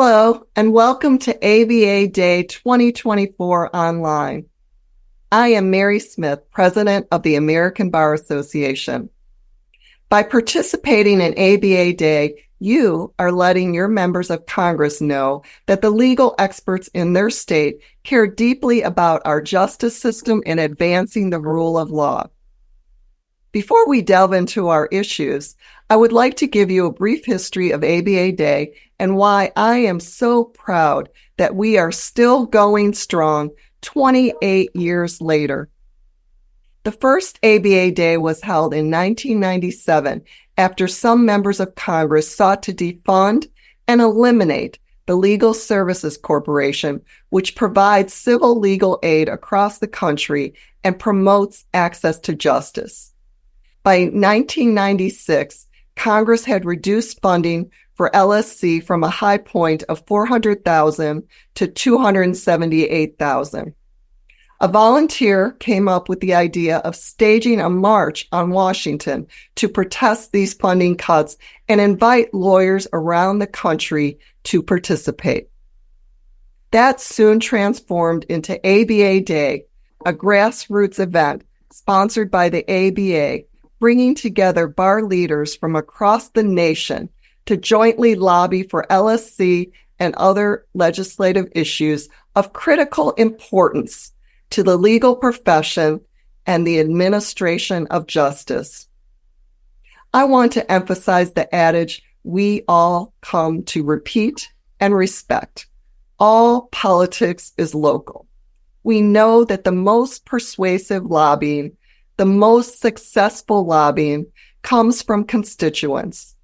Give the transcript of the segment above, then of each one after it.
Hello, and welcome to ABA Day 2024 online. I am Mary Smith, President of the American Bar Association. By participating in ABA Day, you are letting your members of Congress know that the legal experts in their state care deeply about our justice system and advancing the rule of law. Before we delve into our issues, I would like to give you a brief history of ABA Day and why I am so proud that we are still going strong 28 years later. The first ABA Day was held in 1997 after some members of Congress sought to defund and eliminate the Legal Services Corporation, which provides civil legal aid across the country and promotes access to justice. By 1996, Congress had reduced funding for LSC from a high point of $400,000 to $278,000. A volunteer came up with the idea of staging a march on Washington to protest these funding cuts and invite lawyers around the country to participate. That soon transformed into ABA Day, a grassroots event sponsored by the ABA, bringing together bar leaders from across the nation to jointly lobby for LSC and other legislative issues of critical importance to the legal profession and the administration of justice. I want to emphasize the adage we all come to repeat and respect. All politics is local. We know that the most persuasive lobbying, the most successful lobbying, comes from constituents.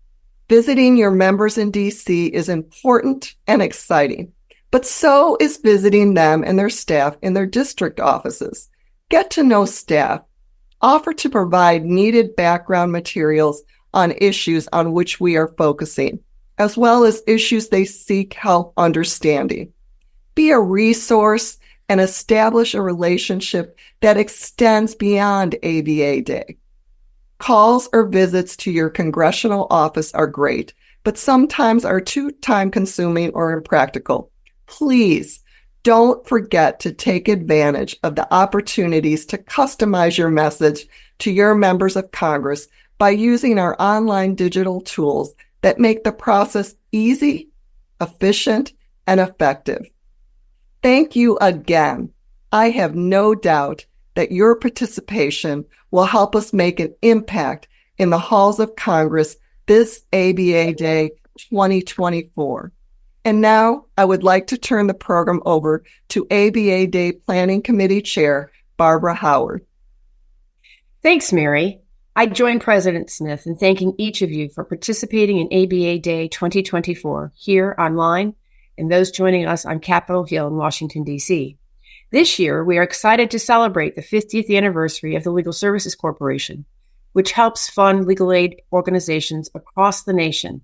Visiting your members in D.C. is important and exciting, but so is visiting them and their staff in their district offices. Get to know staff. Offer to provide needed background materials on issues on which we are focusing, as well as issues they seek help understanding. Be a resource and establish a relationship that extends beyond ABA Day. Calls or visits to your congressional office are great, but sometimes are too time-consuming or impractical. Please don't forget to take advantage of the opportunities to customize your message to your members of Congress by using our online digital tools that make the process easy, efficient, and effective. Thank you again. I have no doubt that your participation will help us make an impact in the halls of Congress this ABA Day 2024. And now I would like to turn the program over to ABA Day Planning Committee Chair, Barbara Howard. Thanks, Mary. I join President Smith in thanking each of you for participating in ABA Day 2024 here online and those joining us on Capitol Hill in Washington, D.C. This year, we are excited to celebrate the 50th anniversary of the Legal Services Corporation, which helps fund legal aid organizations across the nation,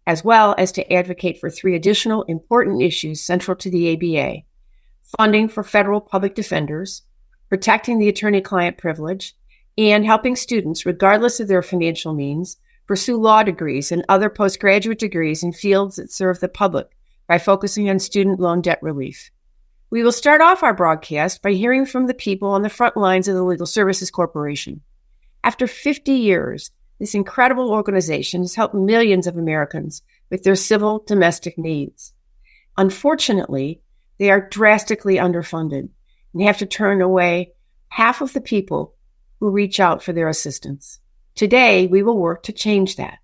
as well as to advocate for 3 additional important issues central to the ABA: funding for federal public defenders, protecting the attorney-client privilege, and helping students, regardless of their financial means, pursue law degrees and other postgraduate degrees in fields that serve the public by focusing on student loan debt relief. We will start off our broadcast by hearing from the people on the front lines of the Legal Services Corporation. After 50 years, this incredible organization has helped millions of Americans with their civil domestic needs. Unfortunately, they are drastically underfunded and have to turn away half of the people who reach out for their assistance. Today, we will work to change that.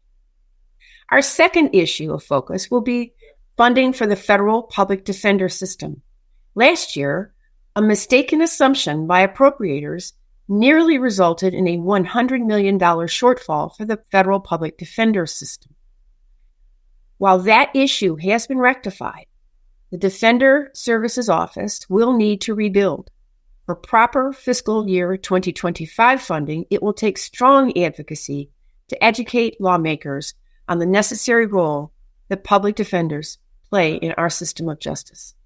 Our second issue of focus will be funding for the federal public defender system. Last year, a mistaken assumption by appropriators nearly resulted in a $100 million shortfall for the federal public defender system. While that issue has been rectified, the Defender Services Office will need to rebuild. For proper fiscal year 2025 funding, it will take strong advocacy to educate lawmakers on the necessary role that public defenders play in our system of justice.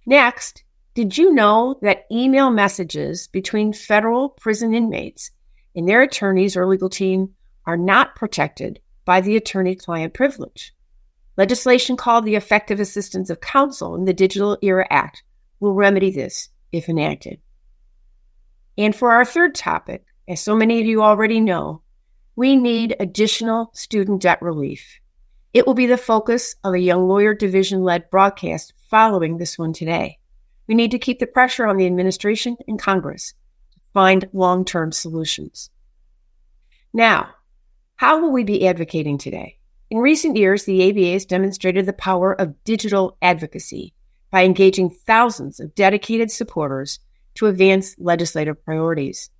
Next, did you know that email messages between federal prison inmates and their attorneys or legal team are not protected by the attorney-client privilege? Legislation called the Effective Assistance of Counsel in the Digital Era Act will remedy this if enacted. And for our third topic, as so many of you already know, we need additional student debt relief. It will be the focus of a Young Lawyer Division-led broadcast following this one today. We need to keep the pressure on the administration and Congress to find long-term solutions. Now, how will we be advocating today? In recent years, the ABA has demonstrated the power of digital advocacy by engaging thousands of dedicated supporters to advance legislative priorities.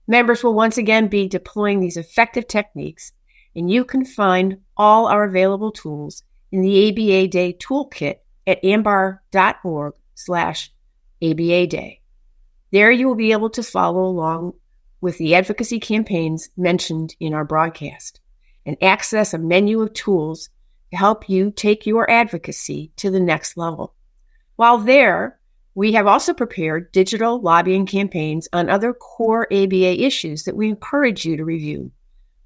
Members will once again be deploying these effective techniques, and you can find all our available tools in the ABA Day Toolkit at ambar.org/ABA Day. There you will be able to follow along with the advocacy campaigns mentioned in our broadcast and access a menu of tools to help you take your advocacy to the next level. While there, we have also prepared digital lobbying campaigns on other core ABA issues that we encourage you to review.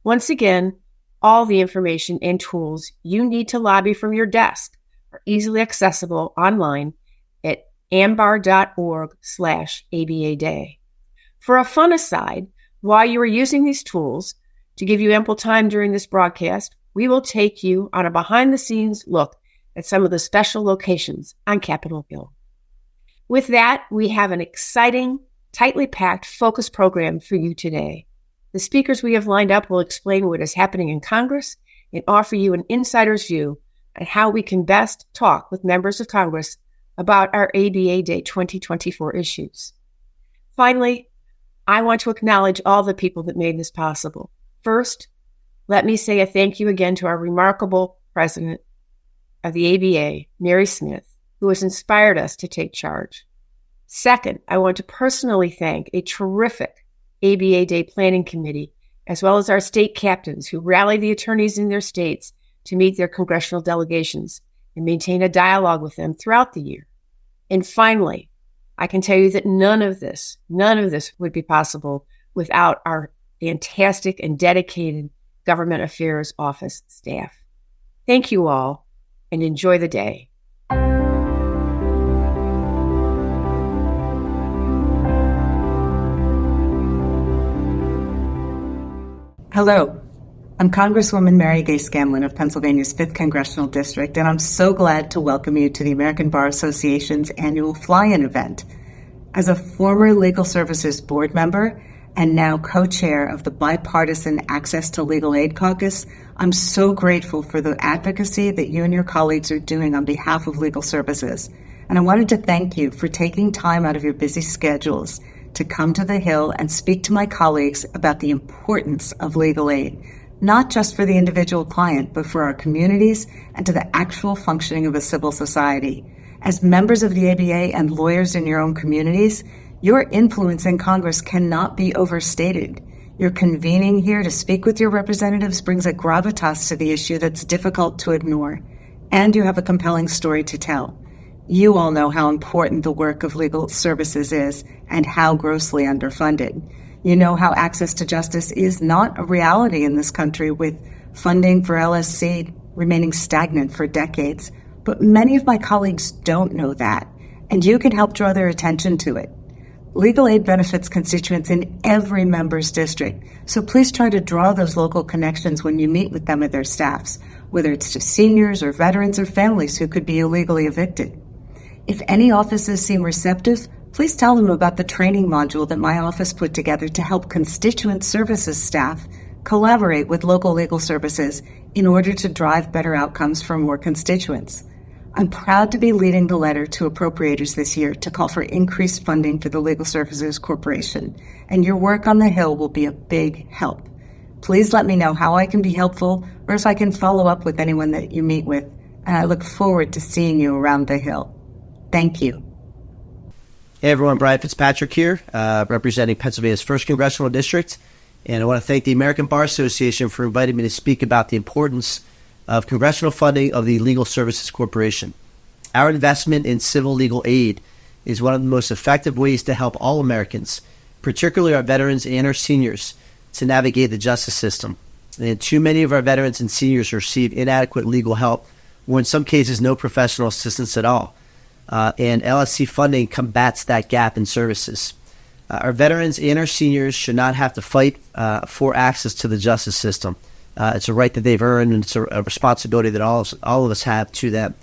Once again, all the information and tools you need to lobby from your desk are easily accessible online at ambar.org/ABA Day. For a fun aside, while you are using these tools, to give you ample time during this broadcast, we will take you on a behind-the-scenes look at some of the special locations on Capitol Hill. With that, we have an exciting, tightly packed focus program for you today. The speakers we have lined up will explain what is happening in Congress and offer you an insider's view on how we can best talk with members of Congress about our ABA Day 2024 issues. Finally, I want to acknowledge all the people that made this possible. First, let me say a thank you again to our remarkable president of the ABA, Mary Smith, who has inspired us to take charge. Second, I want to personally thank a terrific ABA Day Planning Committee, as well as our state captains who rally the attorneys in their states to meet their congressional delegations and maintain a dialogue with them throughout the year. And finally, I can tell you that none of this would be possible without our fantastic and dedicated Government Affairs Office staff. Thank you all, and enjoy the day. Hello, I'm Congresswoman Mary Gay Scanlon of Pennsylvania's 5th Congressional District, and I'm so glad to welcome you to the American Bar Association's annual Fly-In event. As a former Legal Services Board member and now co-chair of the Bipartisan Access to Legal Aid Caucus, I'm so grateful for the advocacy that you and your colleagues are doing on behalf of legal services. And I wanted to thank you for taking time out of your busy schedules to come to the Hill and speak to my colleagues about the importance of legal aid, not just for the individual client, but for our communities and to the actual functioning of a civil society. As members of the ABA and lawyers in your own communities, your influence in Congress cannot be overstated. Your convening here to speak with your representatives brings a gravitas to the issue that's difficult to ignore, and you have a compelling story to tell. You all know how important the work of legal services is and how grossly underfunded. You know how access to justice is not a reality in this country, with funding for LSC remaining stagnant for decades. But many of my colleagues don't know that, and you can help draw their attention to it. Legal aid benefits constituents in every member's district, so please try to draw those local connections when you meet with them and their staffs, whether it's to seniors or veterans or families who could be illegally evicted. If any offices seem receptive, please tell them about the training module that my office put together to help constituent services staff collaborate with local legal services in order to drive better outcomes for more constituents. I'm proud to be leading the letter to appropriators this year to call for increased funding for the Legal Services Corporation, and your work on the Hill will be a big help. Please let me know how I can be helpful or if I can follow up with anyone that you meet with, and I look forward to seeing you around the Hill. Thank you. Hey everyone, Brian Fitzpatrick here, representing Pennsylvania's 1st Congressional District, and I want to thank the American Bar Association for inviting me to speak about the importance of congressional funding of the Legal Services Corporation. Our investment in civil legal aid is one of the most effective ways to help all Americans, particularly our veterans and our seniors, to navigate the justice system. And too many of our veterans and seniors receive inadequate legal help or in some cases, no professional assistance at all. And LSC funding combats that gap in services. Our veterans and our seniors should not have to fight for access to the justice system. It's a right that they've earned, and it's a responsibility that all of us have to them.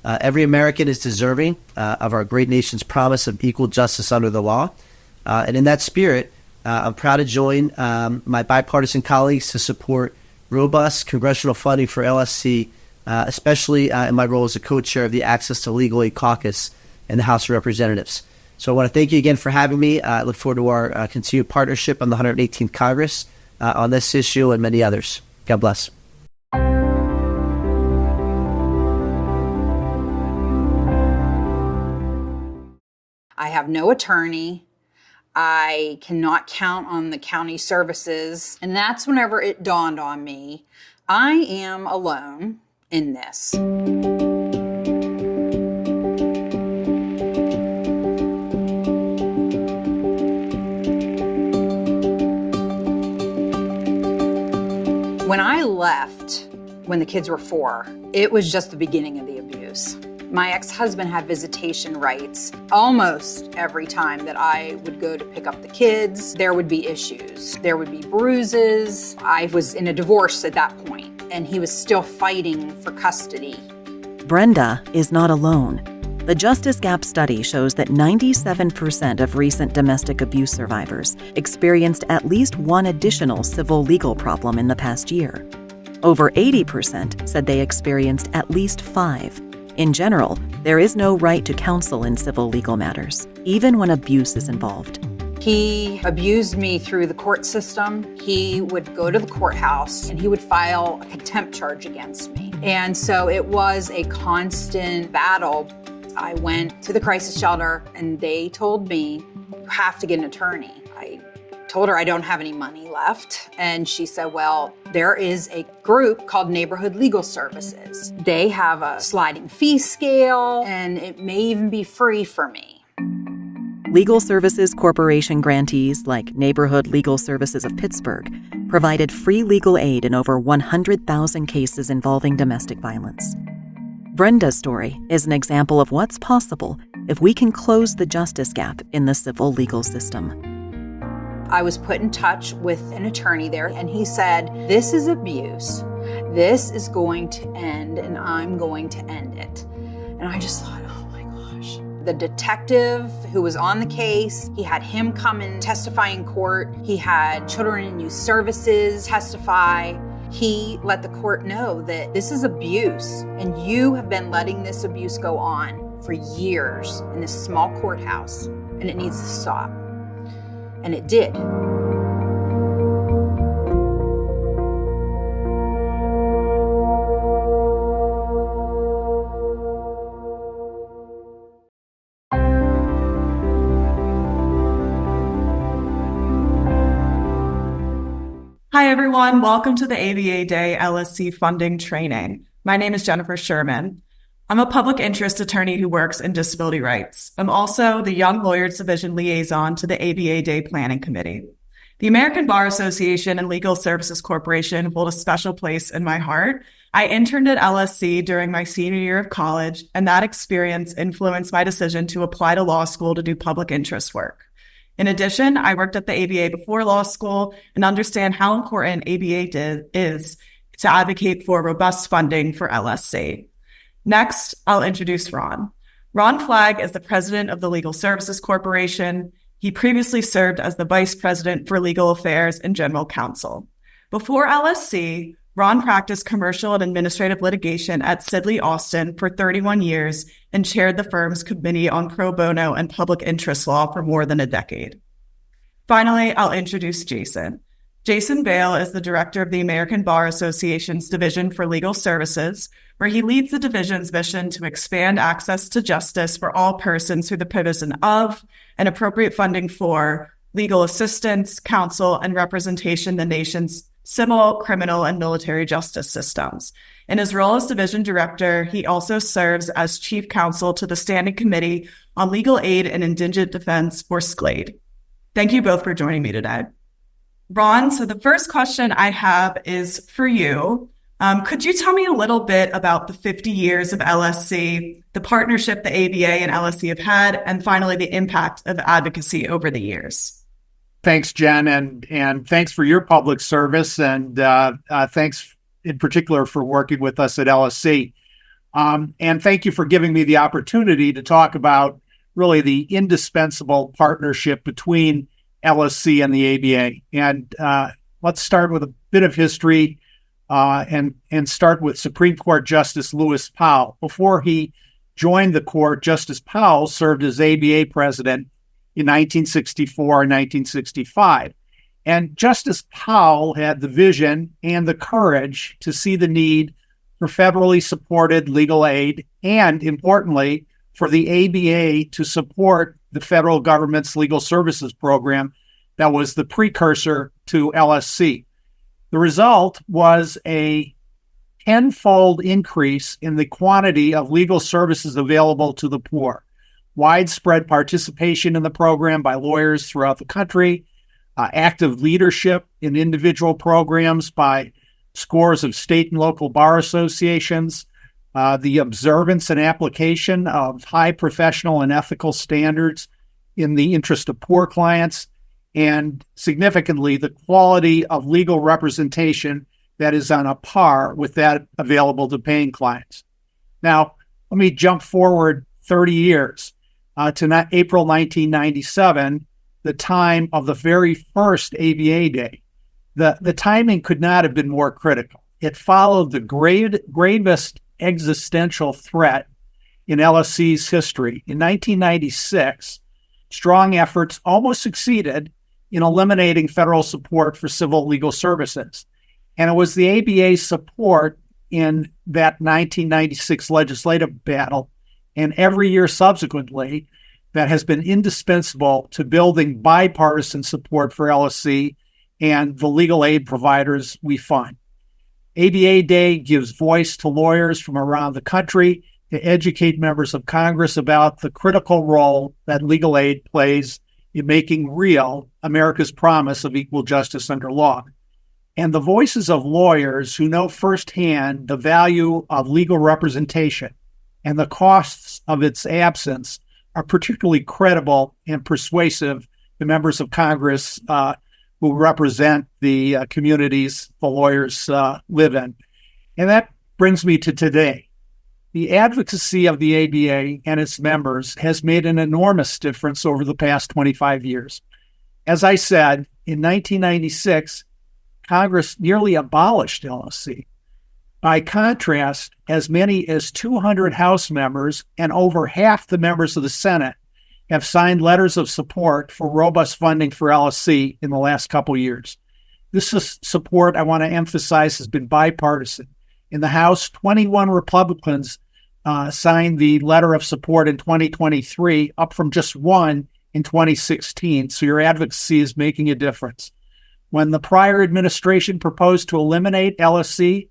Every American is deserving of our great nation's promise of equal justice under the law. And in that spirit, I'm proud to join my bipartisan colleagues to support robust congressional funding for LSC, especially in my role as a co-chair of the Access to Legal Aid Caucus in the House of Representatives. So I want to thank you again for having me. I look forward to our continued partnership on the 118th Congress on this issue and many others. God bless. I have no attorney. I cannot count on the county services. And that's whenever it dawned on me, I am alone in this. When I left, when the kids were 4, it was just the beginning of the abuse. My ex-husband had visitation rights almost every time that I would go to pick up the kids. There would be issues. There would be bruises. I was in a divorce at that point, and he was still fighting for custody. Brenda is not alone. The Justice Gap study shows that 97% of recent domestic abuse survivors experienced at least one additional civil legal problem in the past year. Over 80% said they experienced at least 5. In general, there is no right to counsel in civil legal matters, even when abuse is involved. He abused me through the court system. He would go to the courthouse and he would file a contempt charge against me. And so it was a constant battle. I went to the crisis shelter and they told me, you have to get an attorney. I told her I don't have any money left. And she said, well, there is a group called Neighborhood Legal Services. They have a sliding fee scale and it may even be free for me. Legal Services Corporation grantees like Neighborhood Legal Services of Pittsburgh provided free legal aid in over 100,000 cases involving domestic violence. Brenda's story is an example of what's possible if we can close the justice gap in the civil legal system. I was put in touch with an attorney there, and he said, this is abuse. This is going to end, and I'm going to end it. And I just thought, oh my gosh. The detective who was on the case, he had him come and testify in court. He had Children and Youth Services testify. He let the court know that this is abuse, and you have been letting this abuse go on for years in this small courthouse, and it needs to stop. And it did. Hi, everyone. Welcome to the ABA Day LSC funding training. My name is Jennifer Sherman. I'm a public interest attorney who works in disability rights. I'm also the Young Lawyers Division liaison to the ABA Day Planning Committee. The American Bar Association and Legal Services Corporation hold a special place in my heart. I interned at LSC during my senior year of college, and that experience influenced my decision to apply to law school to do public interest work. In addition, I worked at the ABA before law school and understand how important ABA is to advocate for robust funding for LSC. Next, I'll introduce Ron. Ron Flagg is the president of the Legal Services Corporation. He previously served as the vice president for legal affairs and general counsel. Before LSC, Ron practiced commercial and administrative litigation at Sidley Austin for 31 years and chaired the firm's Committee on Pro Bono and Public Interest Law for more than a decade. Finally, I'll introduce Jason. Jason Bale is the director of the American Bar Association's Division for Legal Services, where he leads the division's mission to expand access to justice for all persons through the provision of and appropriate funding for legal assistance, counsel, and representation in the nation's civil, criminal, and military justice systems. In his role as division director, he also serves as chief counsel to the Standing Committee on Legal Aid and Indigent Defense, or SCLAID. Thank you both for joining me today. Ron, so the first question I have is for you. Could you tell me a little bit about the 50 years of LSC, the partnership the ABA and LSC have had, and finally the impact of advocacy over the years? Thanks, Jen, and thanks for your public service, and thanks in particular for working with us at LSC. And thank you for giving me the opportunity to talk about really the indispensable partnership between LSC and the ABA. And let's start with a bit of history and start with Supreme Court Justice Lewis Powell. Before he joined the court, Justice Powell served as ABA president in 1964 and 1965. And Justice Powell had the vision and the courage to see the need for federally supported legal aid and, importantly, for the ABA to support the federal government's legal services program that was the precursor to LSC. The result was a tenfold increase in the quantity of legal services available to the poor, widespread participation in the program by lawyers throughout the country, active leadership in individual programs by scores of state and local bar associations, the observance and application of high professional and ethical standards in the interest of poor clients, and significantly, the quality of legal representation that is on a par with that available to paying clients. Now, let me jump forward 30 years to April 1997, the time of the very first ABA Day. The timing could not have been more critical. It followed the gravest existential threat in LSC's history. In 1996, strong efforts almost succeeded in eliminating federal support for civil legal services. And it was the ABA's support in that 1996 legislative battle and every year subsequently that has been indispensable to building bipartisan support for LSC and the legal aid providers we fund. ABA Day gives voice to lawyers from around the country to educate members of Congress about the critical role that legal aid plays in making real America's promise of equal justice under law. And the voices of lawyers who know firsthand the value of legal representation and the costs of its absence are particularly credible and persuasive to members of Congress who represent the communities the lawyers live in. And that brings me to today. The advocacy of the ABA and its members has made an enormous difference over the past 25 years. As I said, in 1996, Congress nearly abolished LSC. By contrast, as many as 200 House members and over half the members of the Senate have signed letters of support for robust funding for LSC in the last couple years. This support, I want to emphasize, has been bipartisan. In the House, 21 Republicans signed the letter of support in 2023, up from just one in 2016. So your advocacy is making a difference. When the prior administration proposed to eliminate LSC,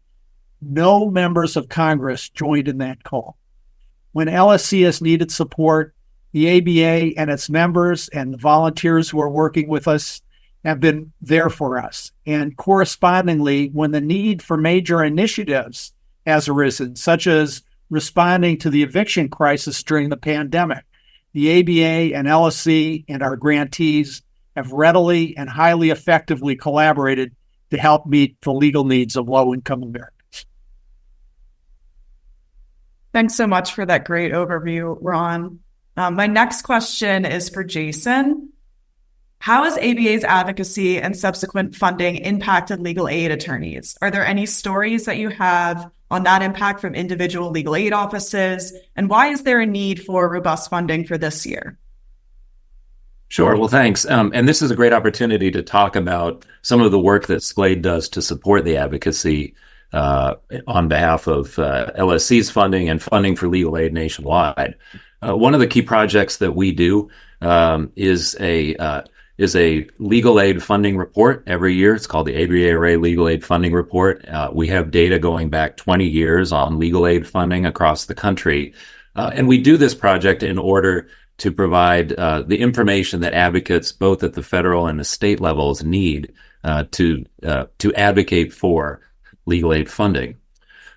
no members of Congress joined in that call. When LSC has needed support, the ABA and its members and the volunteers who are working with us have been there for us. And correspondingly, when the need for major initiatives has arisen, such as responding to the eviction crisis during the pandemic, the ABA and LSC and our grantees have readily and highly effectively collaborated to help meet the legal needs of low-income Americans. Thanks so much for that great overview, Ron. My next question is for Jason. How has ABA's advocacy and subsequent funding impacted legal aid attorneys? Are there any stories that you have on that impact from individual legal aid offices? And why is there a need for robust funding for this year? Sure. Well, thanks. And this is a great opportunity to talk about some of the work that SCLAID does to support the advocacy on behalf of LSC's funding and funding for legal aid nationwide. One of the key projects that we do is a legal aid funding report every year. It's called the ABA Legal Aid Funding Report. We have data going back 20 years on legal aid funding across the country. And we do this project in order to provide the information that advocates both at the federal and the state levels need to advocate for legal aid funding.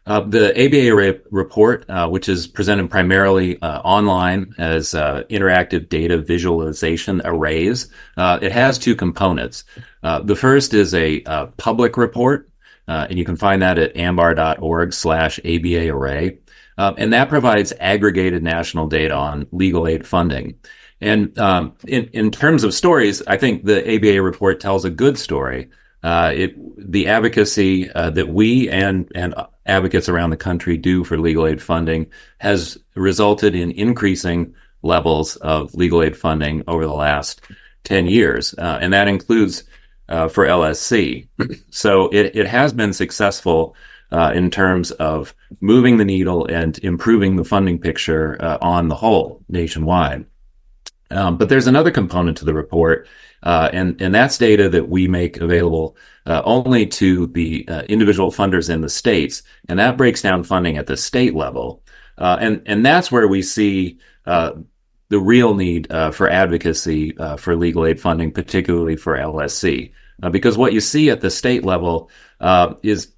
The ABA report, which is presented primarily online as interactive data visualization arrays, it has two components. The first is a public report, and you can find that at ambar.org/ABA array. And that provides aggregated national data on legal aid funding. And in terms of stories, I think the ABA report tells a good story. The advocacy that we and advocates around the country do for legal aid funding has resulted in increasing levels of legal aid funding over the last 10 years. And that includes for LSC. So it has been successful in terms of moving the needle and improving the funding picture on the whole nationwide. But there's another component to the report, and that's data that we make available only to the individual funders in the states, and that breaks down funding at the state level. And that's where we see the real need for advocacy for legal aid funding, particularly for LSC. Because what you see at the state level is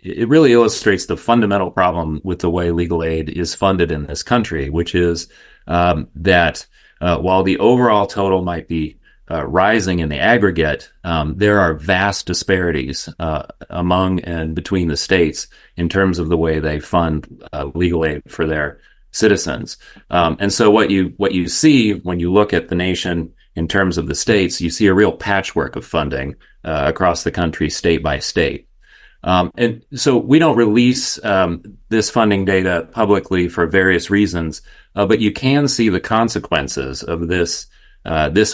it really illustrates the fundamental problem with the way legal aid is funded in this country, which is that while the overall total might be rising in the aggregate, there are vast disparities among and between the states in terms of the way they fund legal aid for their citizens. And so what you see when you look at the nation in terms of the states, you see a real patchwork of funding across the country, state by state. And so we don't release this funding data publicly for various reasons, but you can see the consequences of this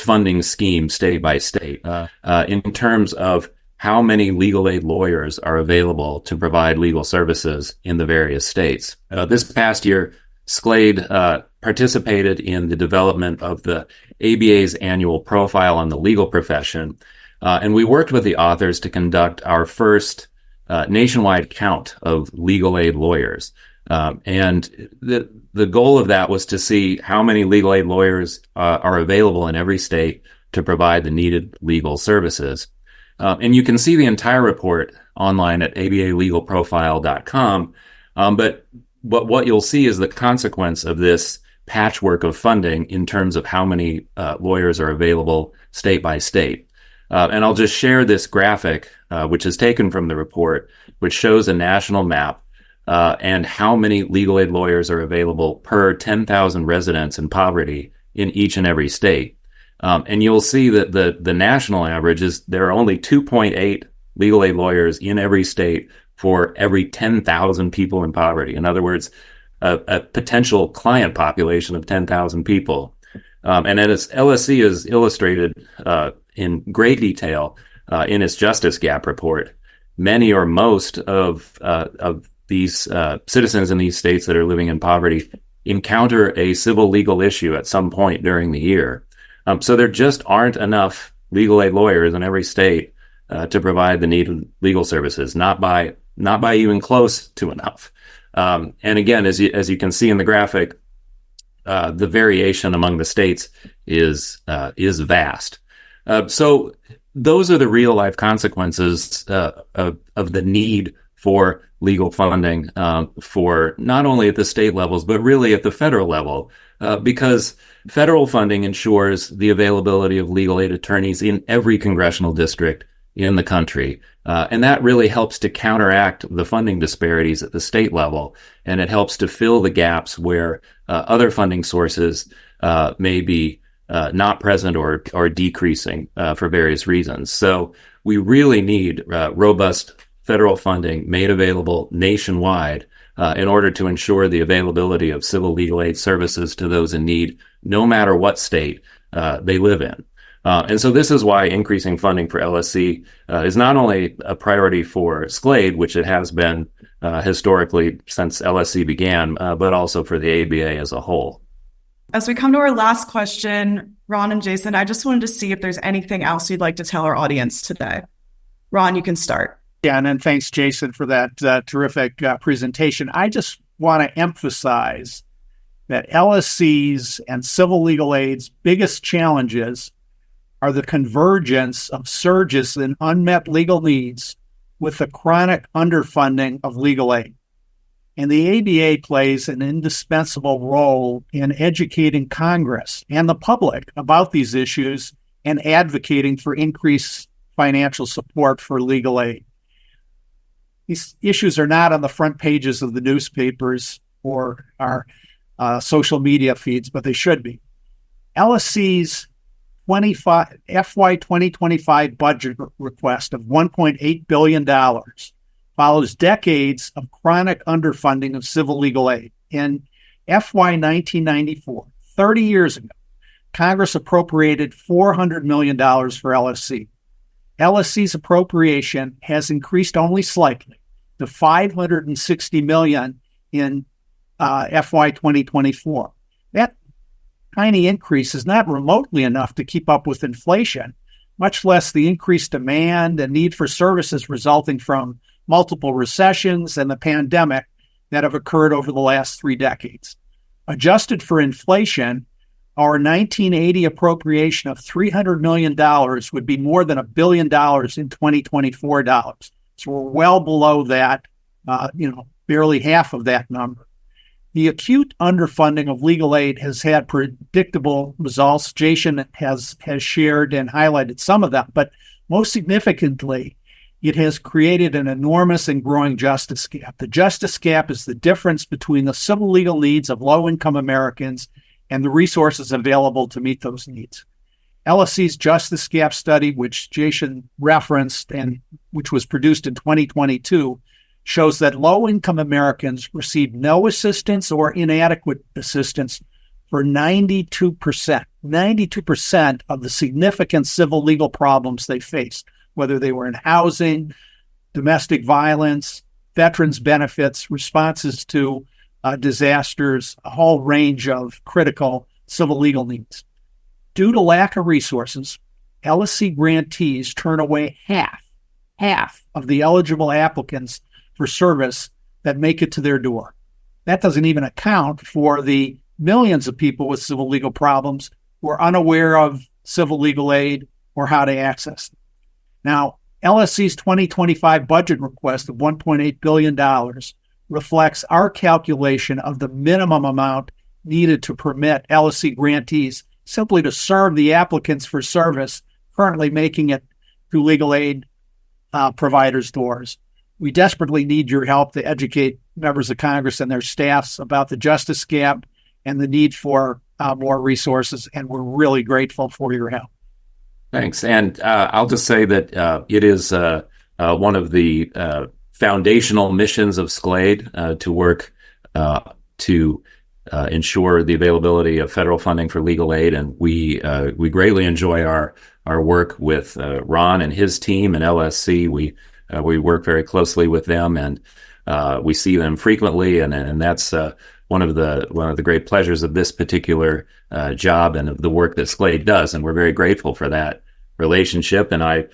funding scheme state by state in terms of how many legal aid lawyers are available to provide legal services in the various states. This past year, SCLAID participated in the development of the ABA's annual profile on the legal profession, and we worked with the authors to conduct our first nationwide count of legal aid lawyers. And the goal of that was to see how many legal aid lawyers are available in every state to provide the needed legal services. And you can see the entire report online at abalegalprofile.com. But what you'll see is the consequence of this patchwork of funding in terms of how many lawyers are available state by state. And I'll just share this graphic, which is taken from the report, which shows a national map and how many legal aid lawyers are available per 10,000 residents in poverty in each and every state. And you'll see that the national average is there are only 2.8 legal aid lawyers in every state for every 10,000 people in poverty. In other words, a potential client population of 10,000 people. And as LSC is illustrated in great detail in its Justice Gap report, many or most of these citizens in these states that are living in poverty encounter a civil legal issue at some point during the year. So there just aren't enough legal aid lawyers in every state to provide the needed legal services, not by even close to enough. And again, as you can see in the graphic, the variation among the states is vast. So those are the real life consequences of the need for legal funding for not only at the state levels, but really at the federal level, because federal funding ensures the availability of legal aid attorneys in every congressional district in the country. And that really helps to counteract the funding disparities at the state level. And it helps to fill the gaps where other funding sources may be not present or decreasing for various reasons. So we really need robust federal funding made available nationwide in order to ensure the availability of civil legal aid services to those in need, no matter what state they live in. And so this is why increasing funding for LSC is not only a priority for SCLAID, which it has been historically since LSC began, but also for the ABA as a whole. As we come to our last question, Ron and Jason, I just wanted to see if there's anything else you'd like to tell our audience today. Ron, you can start. Yeah, and thanks, Jason, for that terrific presentation. I just want to emphasize that LSC's and civil legal aid's biggest challenges are the convergence of surges in unmet legal needs with the chronic underfunding of legal aid. And the ABA plays an indispensable role in educating Congress and the public about these issues and advocating for increased financial support for legal aid. These issues are not on the front pages of the newspapers or our social media feeds, but they should be. LSC's FY 2025 budget request of $1.8 billion follows decades of chronic underfunding of civil legal aid. In FY 1994, 30 years ago, Congress appropriated $400 million for LSC. LSC's appropriation has increased only slightly to $560 million in FY 2024. That tiny increase is not remotely enough to keep up with inflation, much less the increased demand and need for services resulting from multiple recessions and the pandemic that have occurred over the last 3 decades. Adjusted for inflation, our 1980 appropriation of $300 million would be more than $1 billion in 2024 dollars. So we're well below that, barely half of that number. The acute underfunding of legal aid has had predictable results. Jason has shared and highlighted some of that, but most significantly, it has created an enormous and growing justice gap. The justice gap is the difference between the civil legal needs of low-income Americans and the resources available to meet those needs. LSC's Justice Gap Study, which Jason referenced and which was produced in 2022, shows that low-income Americans receive no assistance or inadequate assistance for 92% of the significant civil legal problems they face, whether they were in housing, domestic violence, veterans benefits, responses to disasters, a whole range of critical civil legal needs. Due to lack of resources, LSC grantees turn away half of the eligible applicants for service that make it to their door. That doesn't even account for the millions of people with civil legal problems who are unaware of civil legal aid or how to access it. Now, LSC's 2025 budget request of $1.8 billion reflects our calculation of the minimum amount needed to permit LSC grantees simply to serve the applicants for service currently making it through legal aid providers' doors. We desperately need your help to educate members of Congress and their staffs about the justice gap and the need for more resources, and we're really grateful for your help. Thanks. And I'll just say that it is one of the foundational missions of SCLAID to work to ensure the availability of federal funding for legal aid. And we greatly enjoy our work with Ron and his team and LSC. We work very closely with them, and we see them frequently, and that's one of the great pleasures of this particular job and of the work that SCLAID does. And we're very grateful for that relationship. And I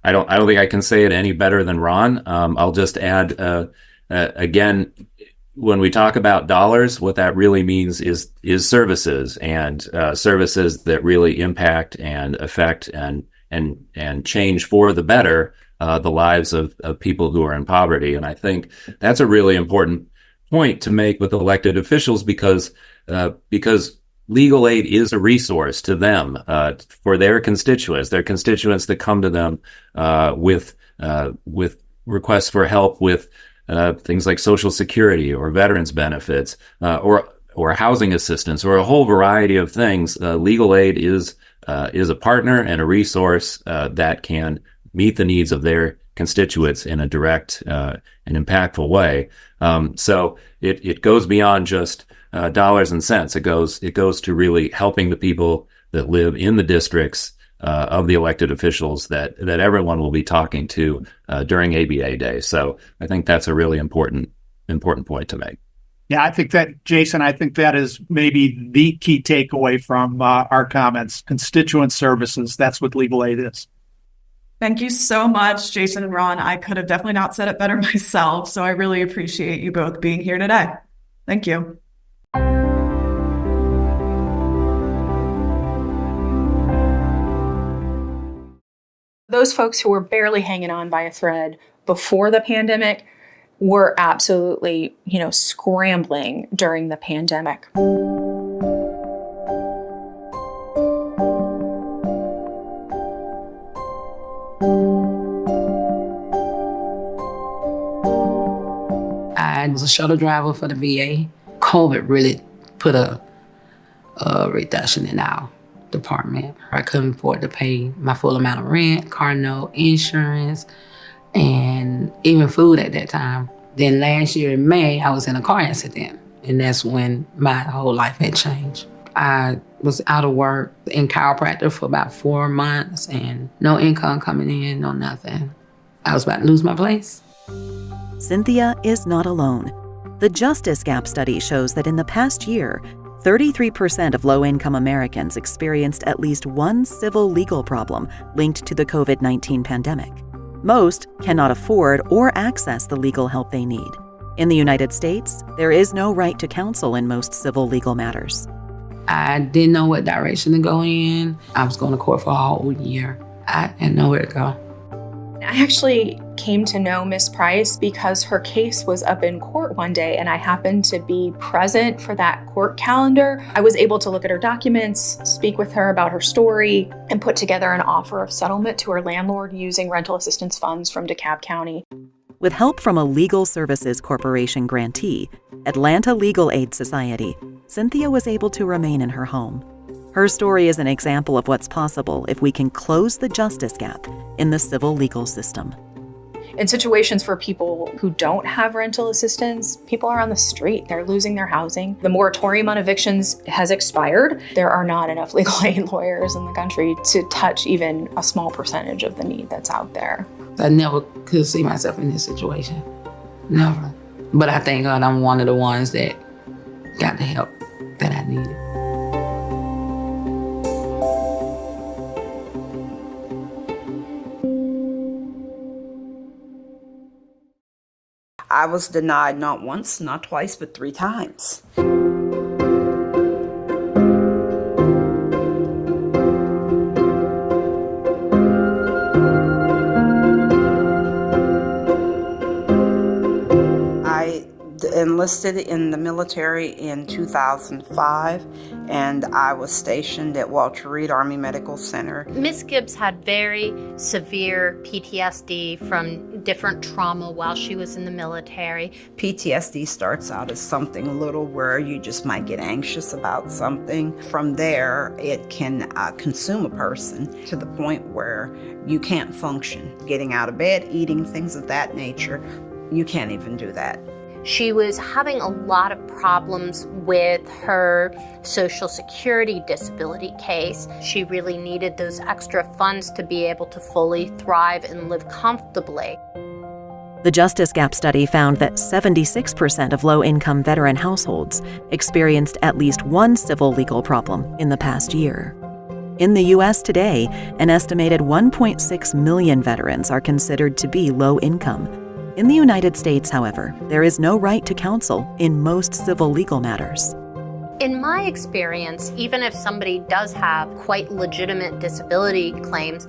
don't think I can say it any better than Ron. I'll just add again, when we talk about dollars, what that really means is services, and services that really impact and affect and change for the better the lives of people who are in poverty. And I think that's a really important point to make with elected officials, because legal aid is a resource to them for their constituents that come to them with requests for help with things like Social Security or veterans benefits or housing assistance or a whole variety of things. Legal aid is a partner and a resource that can meet the needs of their constituents in a direct and impactful way. So it goes beyond just dollars and cents. It goes to really helping the people that live in the districts of the elected officials that everyone will be talking to during ABA Day. So I think that's a really important point to make. Yeah, I think that, Jason, that is maybe the key takeaway from our comments. Constituent services, that's what legal aid is. Thank you so much, Jason and Ron. I could have definitely not said it better myself, so I really appreciate you both being here today. Thank you. Those folks who were barely hanging on by a thread before the pandemic were absolutely, scrambling during the pandemic. I was a shuttle driver for the VA. COVID really put a reduction in our department. I couldn't afford to pay my full amount of rent, car note, insurance, and even food at that time. Then last year in May, I was in a car accident, and that's when my whole life had changed. I was out of work in chiropractor for about 4 months and no income coming in, no nothing. I was about to lose my place. Cynthia is not alone. The Justice Gap study shows that in the past year, 33% of low-income Americans experienced at least one civil legal problem linked to the COVID-19 pandemic. Most cannot afford or access the legal help they need. In the United States, there is no right to counsel in most civil legal matters. I didn't know what direction to go in. I was going to court for a whole year. I had nowhere to go. I actually came to know Miss Price because her case was up in court one day and I happened to be present for that court calendar. I was able to look at her documents, speak with her about her story, and put together an offer of settlement to her landlord using rental assistance funds from DeKalb County. With help from a Legal Services Corporation grantee, Atlanta Legal Aid Society, Cynthia was able to remain in her home. Her story is an example of what's possible if we can close the justice gap in the civil legal system. In situations for people who don't have rental assistance, people are on the street. They're losing their housing. The moratorium on evictions has expired. There are not enough legal aid lawyers in the country to touch even a small percentage of the need that's out there. I never could see myself in this situation. Never. But I thank God I'm one of the ones that got the help that I needed. I was denied not once, not twice, but 3 times. I enlisted in the military in 2005, and I was stationed at Walter Reed Army Medical Center. Ms. Gibbs had very severe PTSD from different trauma while she was in the military. PTSD starts out as something little where you just might get anxious about something. From there, it can consume a person to the point where you can't function. Getting out of bed, eating, things of that nature, you can't even do that. She was having a lot of problems with her Social Security disability case. She really needed those extra funds to be able to fully thrive and live comfortably. The Justice Gap study found that 76% of low-income veteran households experienced at least one civil legal problem in the past year. In the U.S. today, an estimated 1.6 million veterans are considered to be low income. In the United States, however, there is no right to counsel in most civil legal matters. In my experience, even if somebody does have quite legitimate disability claims,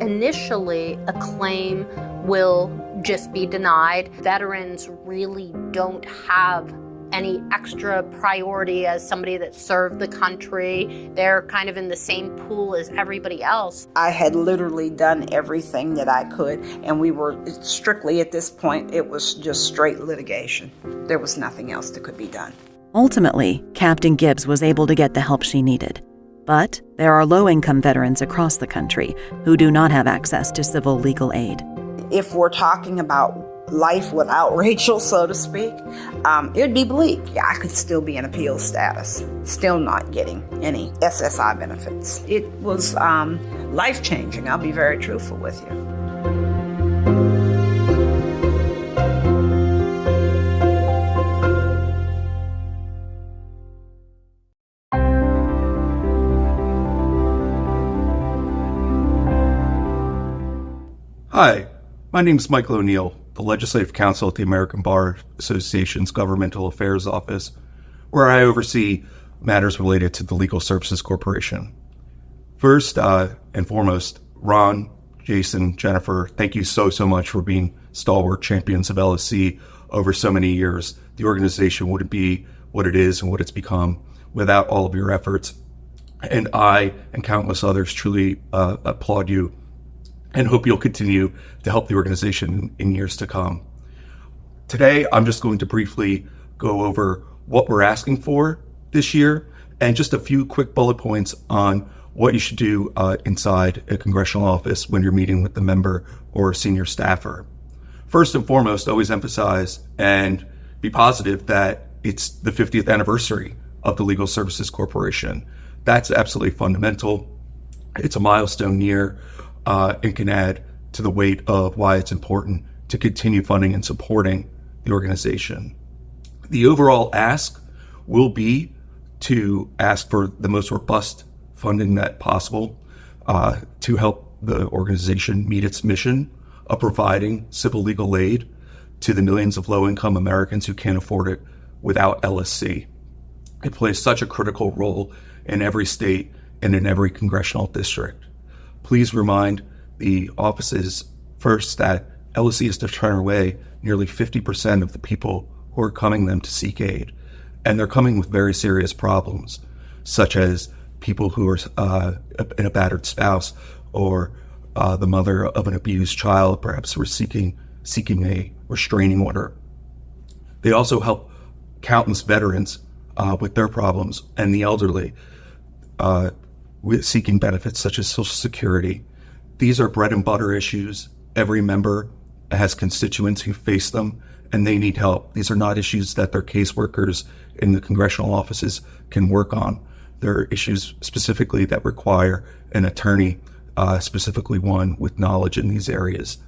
initially a claim will just be denied. Veterans really don't have any extra priority as somebody that served the country. They're kind of in the same pool as everybody else. I had literally done everything that I could, and we were strictly at this point, it was just straight litigation. There was nothing else that could be done. Ultimately, Captain Gibbs was able to get the help she needed. But there are low-income veterans across the country who do not have access to civil legal aid. If we're talking about life without Rachel, so to speak, it'd be bleak. Yeah, I could still be in appeal status, still not getting any SSI benefits. It was life-changing. I'll be very truthful with you. Hi, my name is Michael O'Neill, the Legislative Counsel at the American Bar Association's Governmental Affairs Office, where I oversee matters related to the Legal Services Corporation. First and foremost, Ron, Jason, Jennifer, thank you so much for being stalwart champions of LSC over so many years. The organization wouldn't be what it is and what it's become without all of your efforts. And I and countless others truly applaud you and hope you'll continue to help the organization in years to come. Today, I'm just going to briefly go over what we're asking for this year and just a few quick bullet points on what you should do inside a congressional office when you're meeting with the member or senior staffer. First and foremost, always emphasize and be positive that it's the 50th anniversary of the Legal Services Corporation. That's absolutely fundamental. It's a milestone year and can add to the weight of why it's important to continue funding and supporting the organization. The overall ask will be to ask for the most robust funding that possible to help the organization meet its mission of providing civil legal aid to the millions of low-income Americans who can't afford it without LSC. It plays such a critical role in every state and in every congressional district. Please remind the offices first that LSC is to turn away nearly 50% of the people who are coming them to seek aid. And they're coming with very serious problems, such as people who are in a battered spouse or the mother of an abused child, perhaps who are seeking a restraining order. They also help countless veterans with their problems and the elderly with seeking benefits such as Social Security. These are bread and butter issues. Every member has constituents who face them and they need help. These are not issues that their caseworkers in the congressional offices can work on. They're issues specifically that require an attorney, specifically one with knowledge in these areas.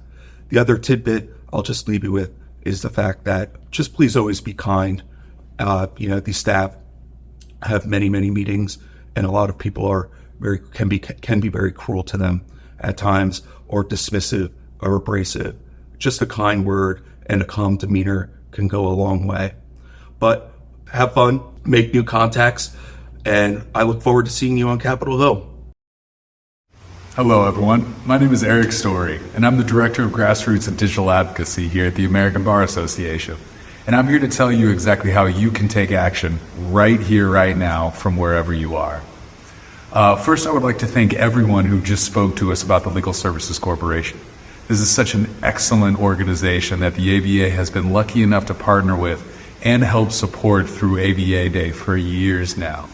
The other tidbit I'll just leave you with is the fact that just please always be kind. These staff have many, many meetings, and a lot of people can be very cruel to them at times, or dismissive or abrasive. Just a kind word and a calm demeanor can go a long way. But have fun, make new contacts, and I look forward to seeing you on Capitol Hill. Hello, everyone. My name is Eric Story, and I'm the Director of Grassroots and Digital Advocacy here at the American Bar Association. And I'm here to tell you exactly how you can take action right here, right now, from wherever you are. First, I would like to thank everyone who just spoke to us about the Legal Services Corporation. This is such an excellent organization that the ABA has been lucky enough to partner with and help support through ABA Day for years now.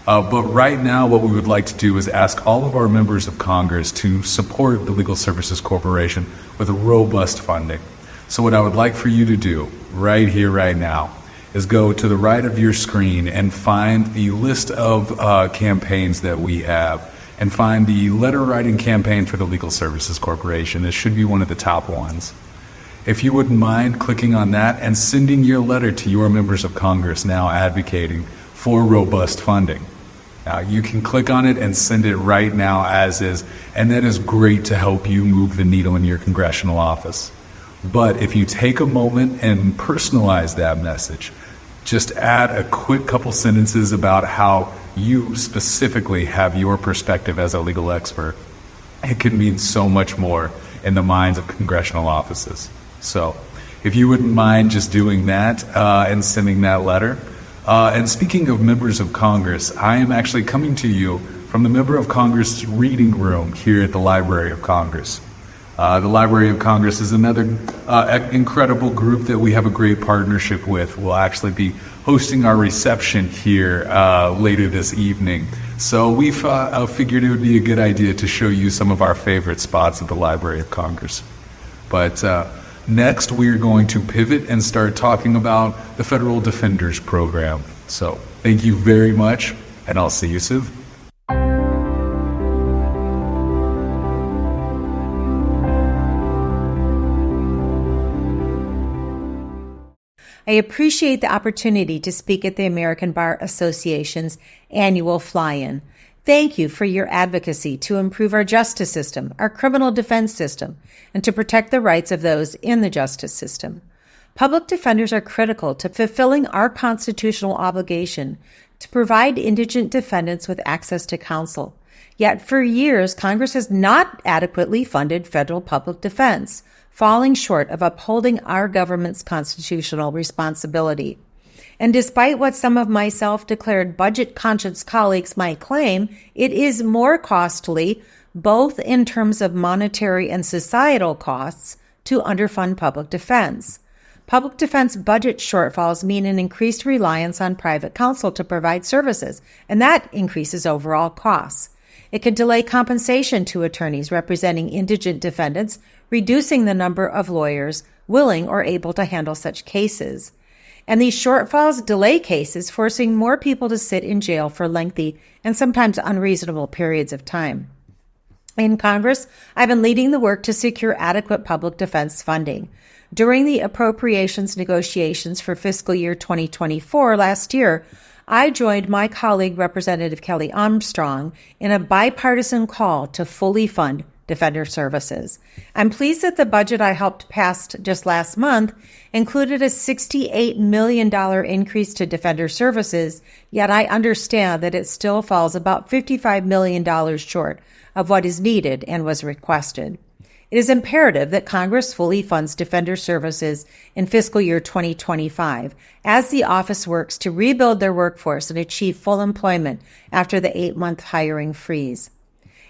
But right now, what we would like to do is ask all of our members of Congress to support the Legal Services Corporation with robust funding. So what I would like for you to do right here, right now, is go to the right of your screen and find the list of campaigns that we have, and find the letter writing campaign for the Legal Services Corporation. This should be one of the top ones. If you wouldn't mind clicking on that and sending your letter to your members of Congress now advocating for robust funding. Now, you can click on it and send it right now as is, and that is great to help you move the needle in your congressional office. But if you take a moment and personalize that message, just add a quick couple sentences about how you specifically have your perspective as a legal expert, it can mean so much more in the minds of congressional offices. So if you wouldn't mind just doing that and sending that letter. And speaking of members of Congress, I am actually coming to you from the Member of Congress reading room here at the Library of Congress. The Library of Congress is another incredible group that we have a great partnership with. We'll actually be hosting our reception here later this evening. So we figured it would be a good idea to show you some of our favorite spots at the Library of Congress. But next, we're going to pivot and start talking about the Federal Defenders Program. So thank you very much, and I'll see you soon. I appreciate the opportunity to speak at the American Bar Association's annual fly-in. Thank you for your advocacy to improve our justice system, our criminal defense system, and to protect the rights of those in the justice system. Public defenders are critical to fulfilling our constitutional obligation to provide indigent defendants with access to counsel. Yet for years, Congress has not adequately funded federal public defense. falling short of upholding our government's constitutional responsibility. And despite what some of my self-declared budget-conscious colleagues might claim, it is more costly, both in terms of monetary and societal costs, to underfund public defense. Public defense budget shortfalls mean an increased reliance on private counsel to provide services, and that increases overall costs. It can delay compensation to attorneys representing indigent defendants, reducing the number of lawyers willing or able to handle such cases. And these shortfalls delay cases, forcing more people to sit in jail for lengthy and sometimes unreasonable periods of time. In Congress, I've been leading the work to secure adequate public defense funding. During the appropriations negotiations for fiscal year 2024 last year, I joined my colleague, Representative Kelly Armstrong, in a bipartisan call to fully fund Defender Services. I'm pleased that the budget I helped pass just last month included a $68 million increase to Defender Services, yet I understand that it still falls about $55 million short of what is needed and was requested. It is imperative that Congress fully funds Defender Services in fiscal year 2025 as the office works to rebuild their workforce and achieve full employment after the 8-month hiring freeze.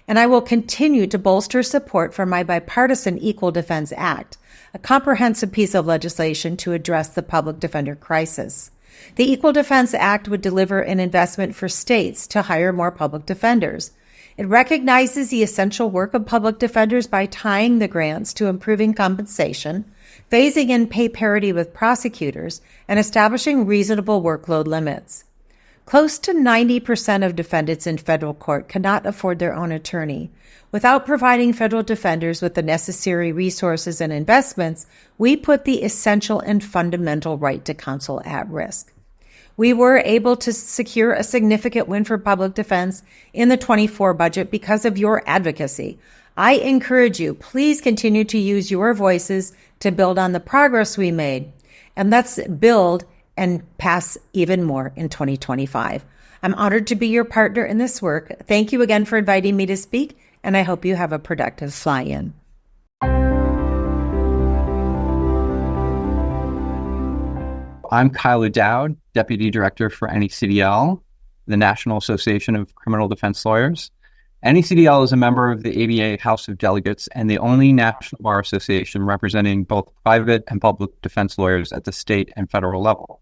And I will continue to bolster support for my bipartisan Equal Defense Act, a comprehensive piece of legislation to address the public defender crisis. The Equal Defense Act would deliver an investment for states to hire more public defenders. It recognizes the essential work of public defenders by tying the grants to improving compensation, phasing in pay parity with prosecutors, and establishing reasonable workload limits. Close to 90% of defendants in federal court cannot afford their own attorney. Without providing federal defenders with the necessary resources and investments, we put the essential and fundamental right to counsel at risk. We were able to secure a significant win for public defense in the 24 budget because of your advocacy. I encourage you, please continue to use your voices to build on the progress we made. And let's build and pass even more in 2025. I'm honored to be your partner in this work. Thank you again for inviting me to speak, and I hope you have a productive fly-in. I'm Kyle O'Dowd, Deputy Director for NECDL, the National Association of Criminal Defense Lawyers. NECDL is a member of the ABA House of Delegates and the only National Bar Association representing both private and public defense lawyers at the state and federal level.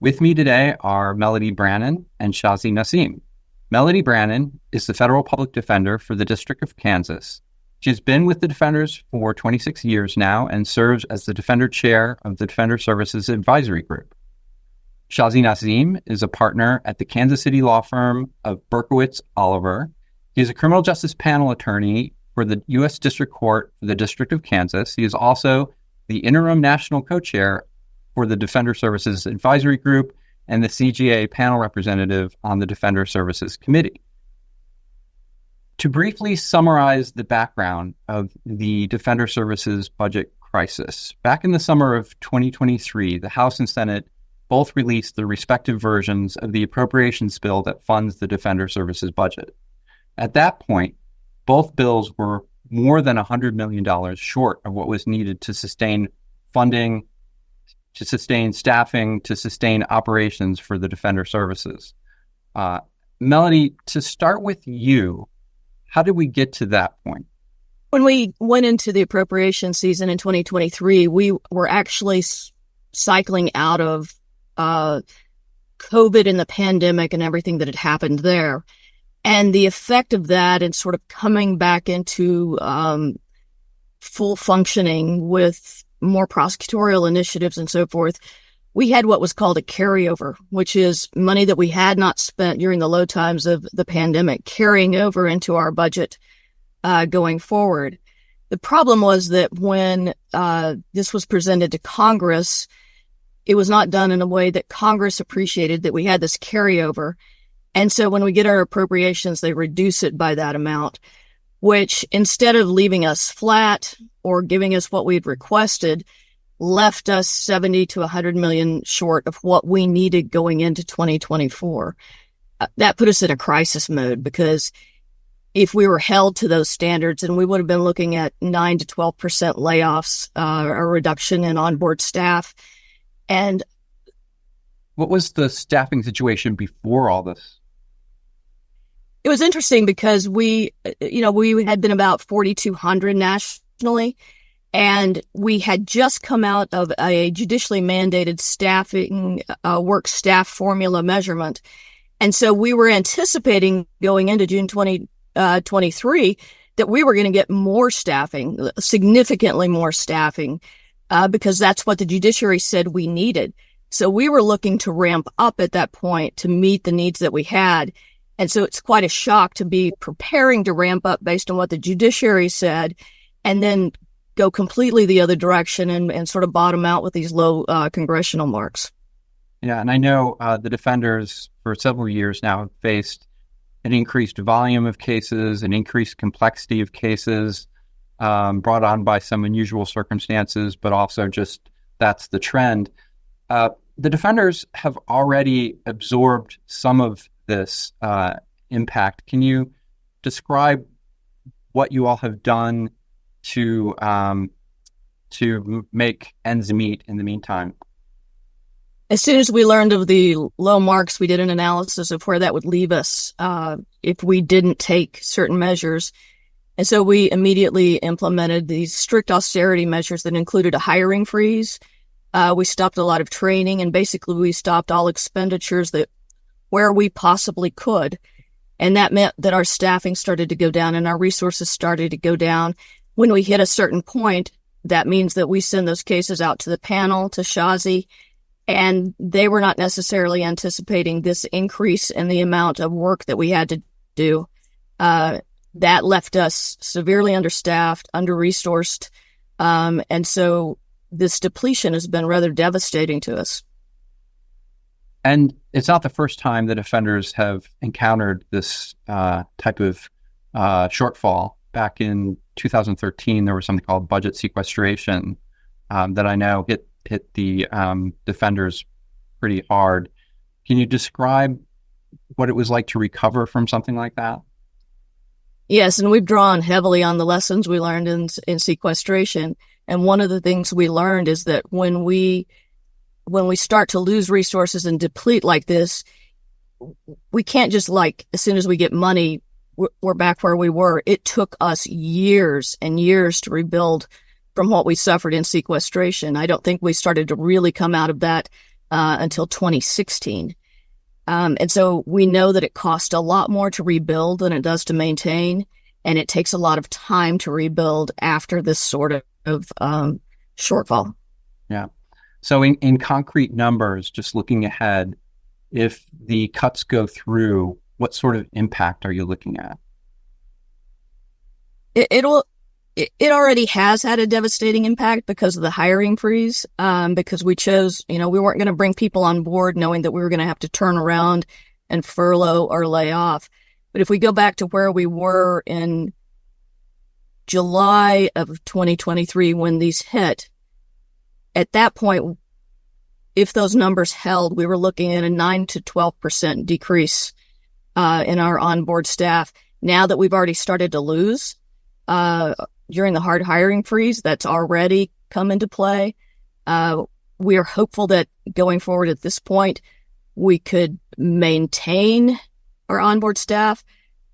With me today are Melody Brannon and Shazi Nasim. Melody Brannon is the federal public defender for the District of Kansas. She has been with the Defenders for 26 years now and serves as the Defender Chair of the Defender Services Advisory Group. Shazi Nasim is a partner at the Kansas City law firm of Berkowitz Oliver. He is a criminal justice panel attorney for the U.S. District Court for the District of Kansas. He is also the interim national co-chair for the Defender Services Advisory Group and the CJA panel representative on the Defender Services Committee. To briefly summarize the background of the Defender Services budget crisis, back in the summer of 2023, the House and Senate both released the respective versions of the appropriations bill that funds the Defender Services budget. At that point, both bills were more than $100 million short of what was needed to sustain funding, to sustain staffing, to sustain operations for the Defender Services. Melody, to start with you, how did we get to that point? When we went into the appropriation season in 2023, we were actually cycling out of COVID and the pandemic and everything that had happened there. And the effect of that and sort of coming back into full functioning with more prosecutorial initiatives and so forth, we had what was called a carryover, which is money that we had not spent during the low times of the pandemic, carrying over into our budget going forward. The problem was that when this was presented to Congress, it was not done in a way that Congress appreciated that we had this carryover. And so when we get our appropriations, they reduce it by that amount, which instead of leaving us flat or giving us what we'd requested, left us 70 to 100 million short of what we needed going into 2024. That put us in a crisis mode because if we were held to those standards, and we would have been looking at 9 to 12% layoffs, a reduction in onboard staff. And what was the staffing situation before all this? It was interesting because we had been about 4,200 nationally, and we had just come out of a judicially mandated staffing work staff formula measurement. And so we were anticipating going into June 2023 that we were going to get more staffing, significantly more staffing, because that's what the judiciary said we needed. So we were looking to ramp up at that point to meet the needs that we had. And so it's quite a shock to be preparing to ramp up based on what the judiciary said, and then go completely the other direction and sort of bottom out with these low congressional marks. Yeah, and I know the defenders for several years now have faced an increased volume of cases, an increased complexity of cases brought on by some unusual circumstances, but also just that's the trend. The defenders have already absorbed some of this impact. Can you describe what you all have done to make ends meet in the meantime? As soon as we learned of the low marks, we did an analysis of where that would leave us if we didn't take certain measures. And so we immediately implemented these strict austerity measures that included a hiring freeze. We stopped a lot of training, and basically we stopped all expenditures that where we possibly could. And that meant that our staffing started to go down and our resources started to go down. When we hit a certain point, that means that we send those cases out to the panel, to Shazi, and they were not necessarily anticipating this increase in the amount of work that we had to do. That left us severely understaffed, under-resourced, and so this depletion has been rather devastating to us. And it's not the first time that offenders have encountered this type of shortfall. Back in 2013, there was something called budget sequestration that I know hit the defenders pretty hard. Can you describe what it was like to recover from something like that? Yes, and we've drawn heavily on the lessons we learned in sequestration. And one of the things we learned is that when we start to lose resources and deplete like this, we can't just as soon as we get money, we're back where we were. It took us years and years to rebuild from what we suffered in sequestration. I don't think we started to really come out of that until 2016. And so we know that it costs a lot more to rebuild than it does to maintain. And it takes a lot of time to rebuild after this sort of shortfall. Yeah. So in concrete numbers, just looking ahead, if the cuts go through, what sort of impact are you looking at? It already has had a devastating impact because of the hiring freeze, because we chose, we weren't going to bring people on board knowing that we were going to have to turn around and furlough or lay off. But if we go back to where we were in July of 2023 when these hit, at that point, if those numbers held, we were looking at a 9 to 12% decrease in our onboard staff. Now that we've already started to lose during the hard hiring freeze, that's already come into play. We are hopeful that going forward at this point, we could maintain our onboard staff,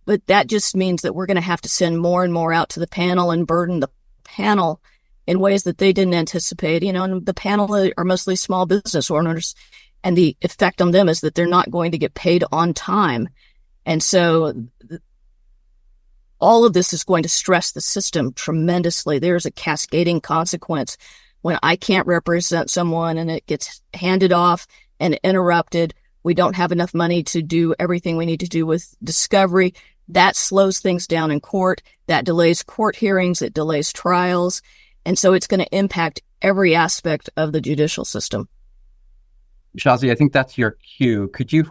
but that just means that we're going to have to send more and more out to the panel and burden the panel in ways that they didn't anticipate. And the panel are mostly small business owners, and the effect on them is that they're not going to get paid on time. And so all of this is going to stress the system tremendously. There's a cascading consequence when I can't represent someone and it gets handed off and interrupted. We don't have enough money to do everything we need to do with discovery. That slows things down in court. That delays court hearings. It delays trials. And so it's going to impact every aspect of the judicial system. Shazi, I think that's your cue. Could you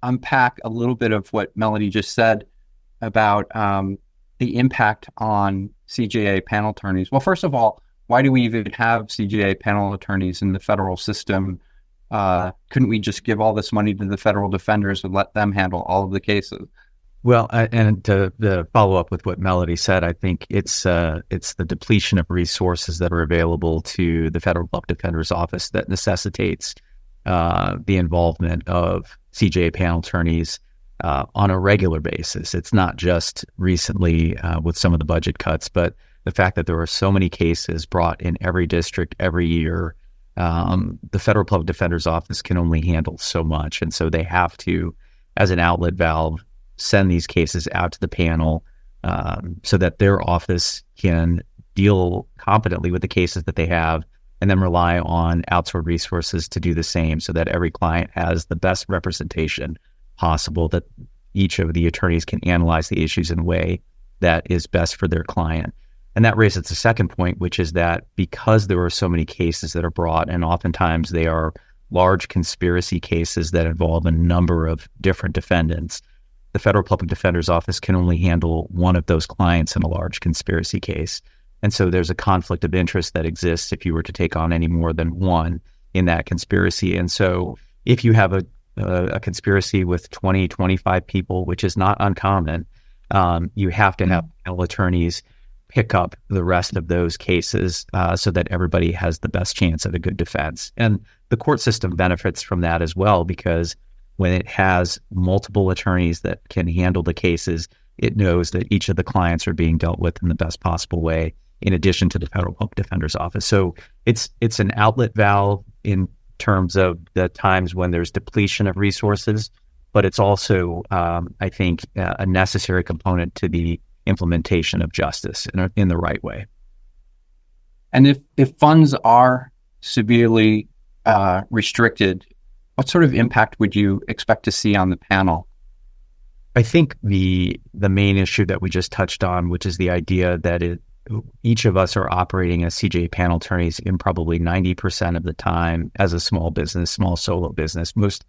unpack a little bit of what Melody just said about the impact on CJA panel attorneys? Well, first of all, why do we even have CJA panel attorneys in the federal system? Couldn't we just give all this money to the federal defenders and let them handle all of the cases? Well, and to follow up with what Melody said, I think it's the depletion of resources that are available to the Federal Public Defender's Office that necessitates the involvement of CJA panel attorneys on a regular basis. It's not just recently with some of the budget cuts, but the fact that there are so many cases brought in every district every year. The Federal Public Defender's Office can only handle so much, and so they have to, as an outlet valve, send these cases out to the panel so that their office can deal competently with the cases that they have, and then rely on outsourced resources to do the same, so that every client has the best representation possible, that each of the attorneys can analyze the issues in a way that is best for their client. And that raises the second point, which is that because there are so many cases that are brought, and oftentimes they are large conspiracy cases that involve a number of different defendants, the Federal Public Defender's Office can only handle one of those clients in a large conspiracy case. And so there's a conflict of interest that exists if you were to take on any more than one in that conspiracy. And so if you have a conspiracy with 20, 25 people, which is not uncommon, you have to have panel attorneys pick up the rest of those cases so that everybody has the best chance at a good defense. And the court system benefits from that as well, because when it has multiple attorneys that can handle the cases, it knows that each of the clients are being dealt with in the best possible way, in addition to the Federal Public Defender's Office. So it's an outlet valve in terms of the times when there's depletion of resources, but it's also, I think, a necessary component to the implementation of justice in the right way. And if funds are severely restricted, what sort of impact would you expect to see on the panel? I think the main issue that we just touched on, which is the idea that each of us are operating as CJA panel attorneys in probably 90% of the time as a small business, small solo business. Most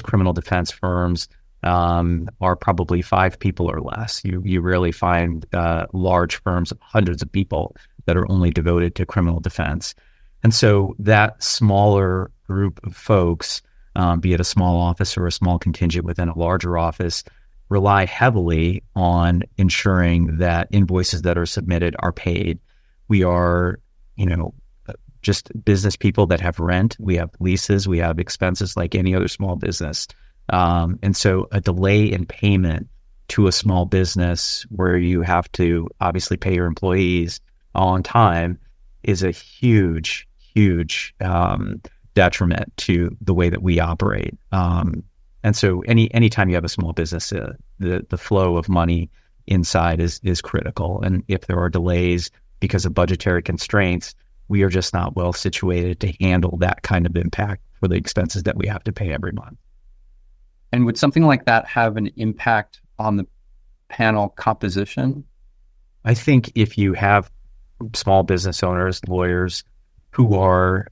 criminal defense firms are probably 5 people or less. You rarely find large firms of hundreds of people that are only devoted to criminal defense. And so that smaller group of folks, be it a small office or a small contingent within a larger office, rely heavily on ensuring that invoices that are submitted are paid. We are, just business people that have rent, we have leases, we have expenses like any other small business. And so a delay in payment to a small business where you have to obviously pay your employees on time is a huge detriment to the way that we operate. And so anytime you have a small business, the flow of money inside is critical. And if there are delays because of budgetary constraints, we are just not well situated to handle that kind of impact for the expenses that we have to pay every month. And would something like that have an impact on the panel composition? I think if you have small business owners, lawyers who are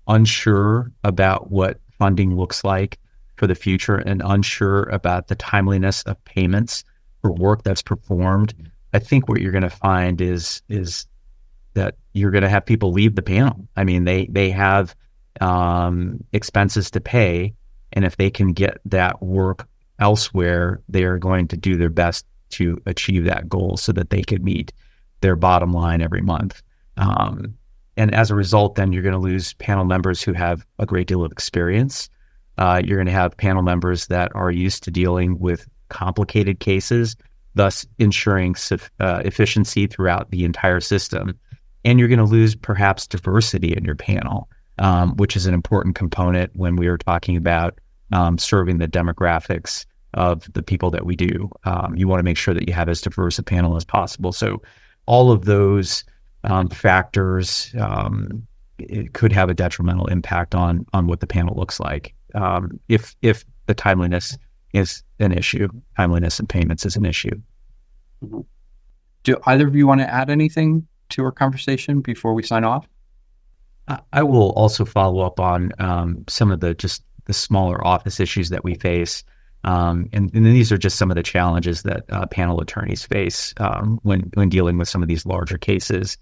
unsure about what funding looks like for the future and unsure about the timeliness of payments for work that's performed, I think what you're going to find is that you're going to have people leave the panel. I mean, they have expenses to pay, and if they can get that work elsewhere, they are going to do their best to achieve that goal so that they can meet their bottom line every month. And as a result, then you're going to lose panel members who have a great deal of experience. You're going to have panel members that are used to dealing with complicated cases, thus ensuring efficiency throughout the entire system. And you're going to lose perhaps diversity in your panel, which is an important component when we are talking about serving the demographics of the people that we do. You want to make sure that you have as diverse a panel as possible. So all of those factors, it could have a detrimental impact on what the panel looks like. If the timeliness is an issue, timeliness and payments is an issue. Do either of you want to add anything to our conversation before we sign off? I will also follow up on some of the smaller office issues that we face. And these are just some of the challenges that panel attorneys face when dealing with some of these larger cases.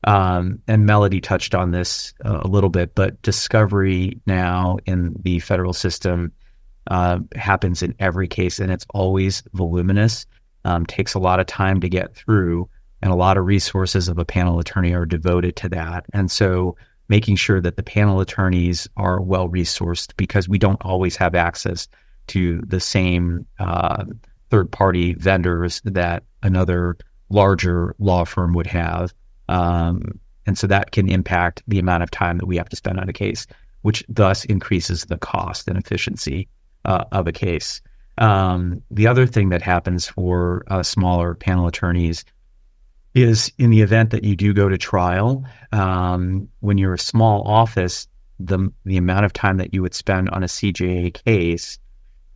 And Melody touched on this a little bit, but discovery now in the federal system happens in every case, and it's always voluminous, takes a lot of time to get through, and a lot of resources of a panel attorney are devoted to that. And so making sure that the panel attorneys are well-resourced, because we don't always have access to the same third-party vendors that another larger law firm would have. And so that can impact the amount of time that we have to spend on a case, which thus increases the cost and efficiency of a case. The other thing that happens for smaller panel attorneys is, in the event that you do go to trial, when you're a small office, the amount of time that you would spend on a CJA case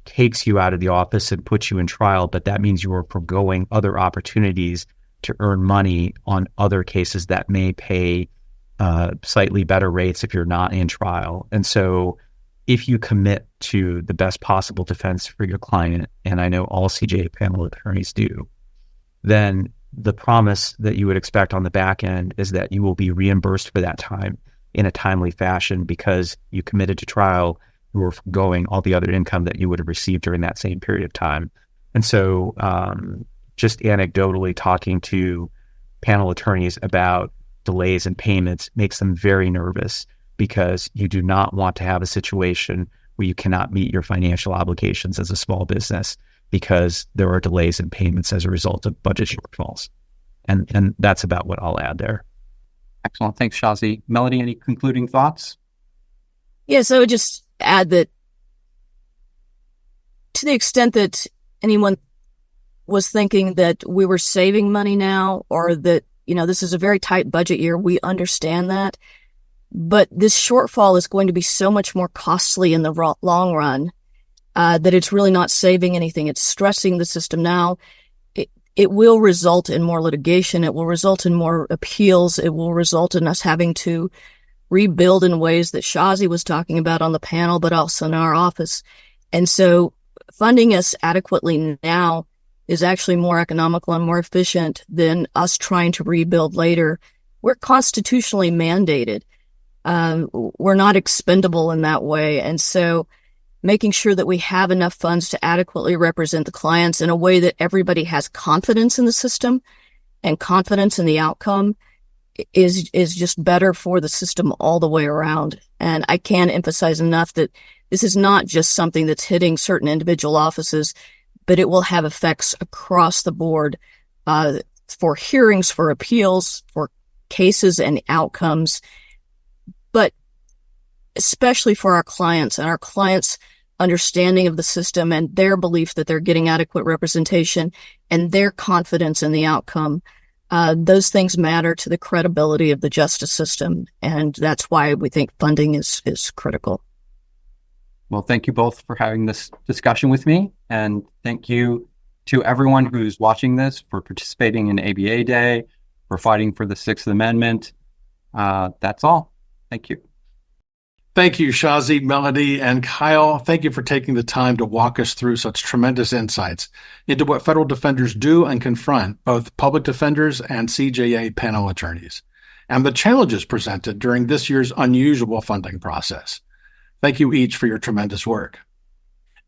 takes you out of the office and puts you in trial, but that means you are foregoing other opportunities to earn money on other cases that may pay slightly better rates if you're not in trial. And so if you commit to the best possible defense for your client, and I know all CJA panel attorneys do, then the promise that you would expect on the back end is that you will be reimbursed for that time in a timely fashion, because you committed to trial, you were foregoing all the other income that you would have received during that same period of time. And so just anecdotally talking to panel attorneys about delays in payments makes them very nervous, because you do not want to have a situation where you cannot meet your financial obligations as a small business because there are delays in payments as a result of budget shortfalls. And that's about what I'll add there. Excellent. Thanks, Shazi. Melody, any concluding thoughts? Yes, I would just add that to the extent that anyone was thinking that we were saving money now, or that, this is a very tight budget year, we understand that. But this shortfall is going to be so much more costly in the long run that it's really not saving anything. It's stressing the system now. It will result in more litigation. It will result in more appeals. It will result in us having to rebuild in ways that Shazi was talking about on the panel, but also in our office. And so funding us adequately now is actually more economical and more efficient than us trying to rebuild later. We're constitutionally mandated. We're not expendable in that way. And so making sure that we have enough funds to adequately represent the clients in a way that everybody has confidence in the system and confidence in the outcome is just better for the system all the way around. And I can't emphasize enough that this is not just something that's hitting certain individual offices, but it will have effects across the board for hearings, for appeals, for cases and outcomes, but especially for our clients and our clients' understanding of the system and their belief that they're getting adequate representation and their confidence in the outcome. Those things matter to the credibility of the justice system, and that's why we think funding is critical. Well, thank you both for having this discussion with me, and thank you to everyone who's watching this for participating in ABA Day, for fighting for the Sixth Amendment. That's all. Thank you. Thank you, Shazi, Melody, and Kyle. Thank you for taking the time to walk us through such tremendous insights into what federal defenders do and confront both public defenders and CJA panel attorneys, and the challenges presented during this year's unusual funding process. Thank you each for your tremendous work.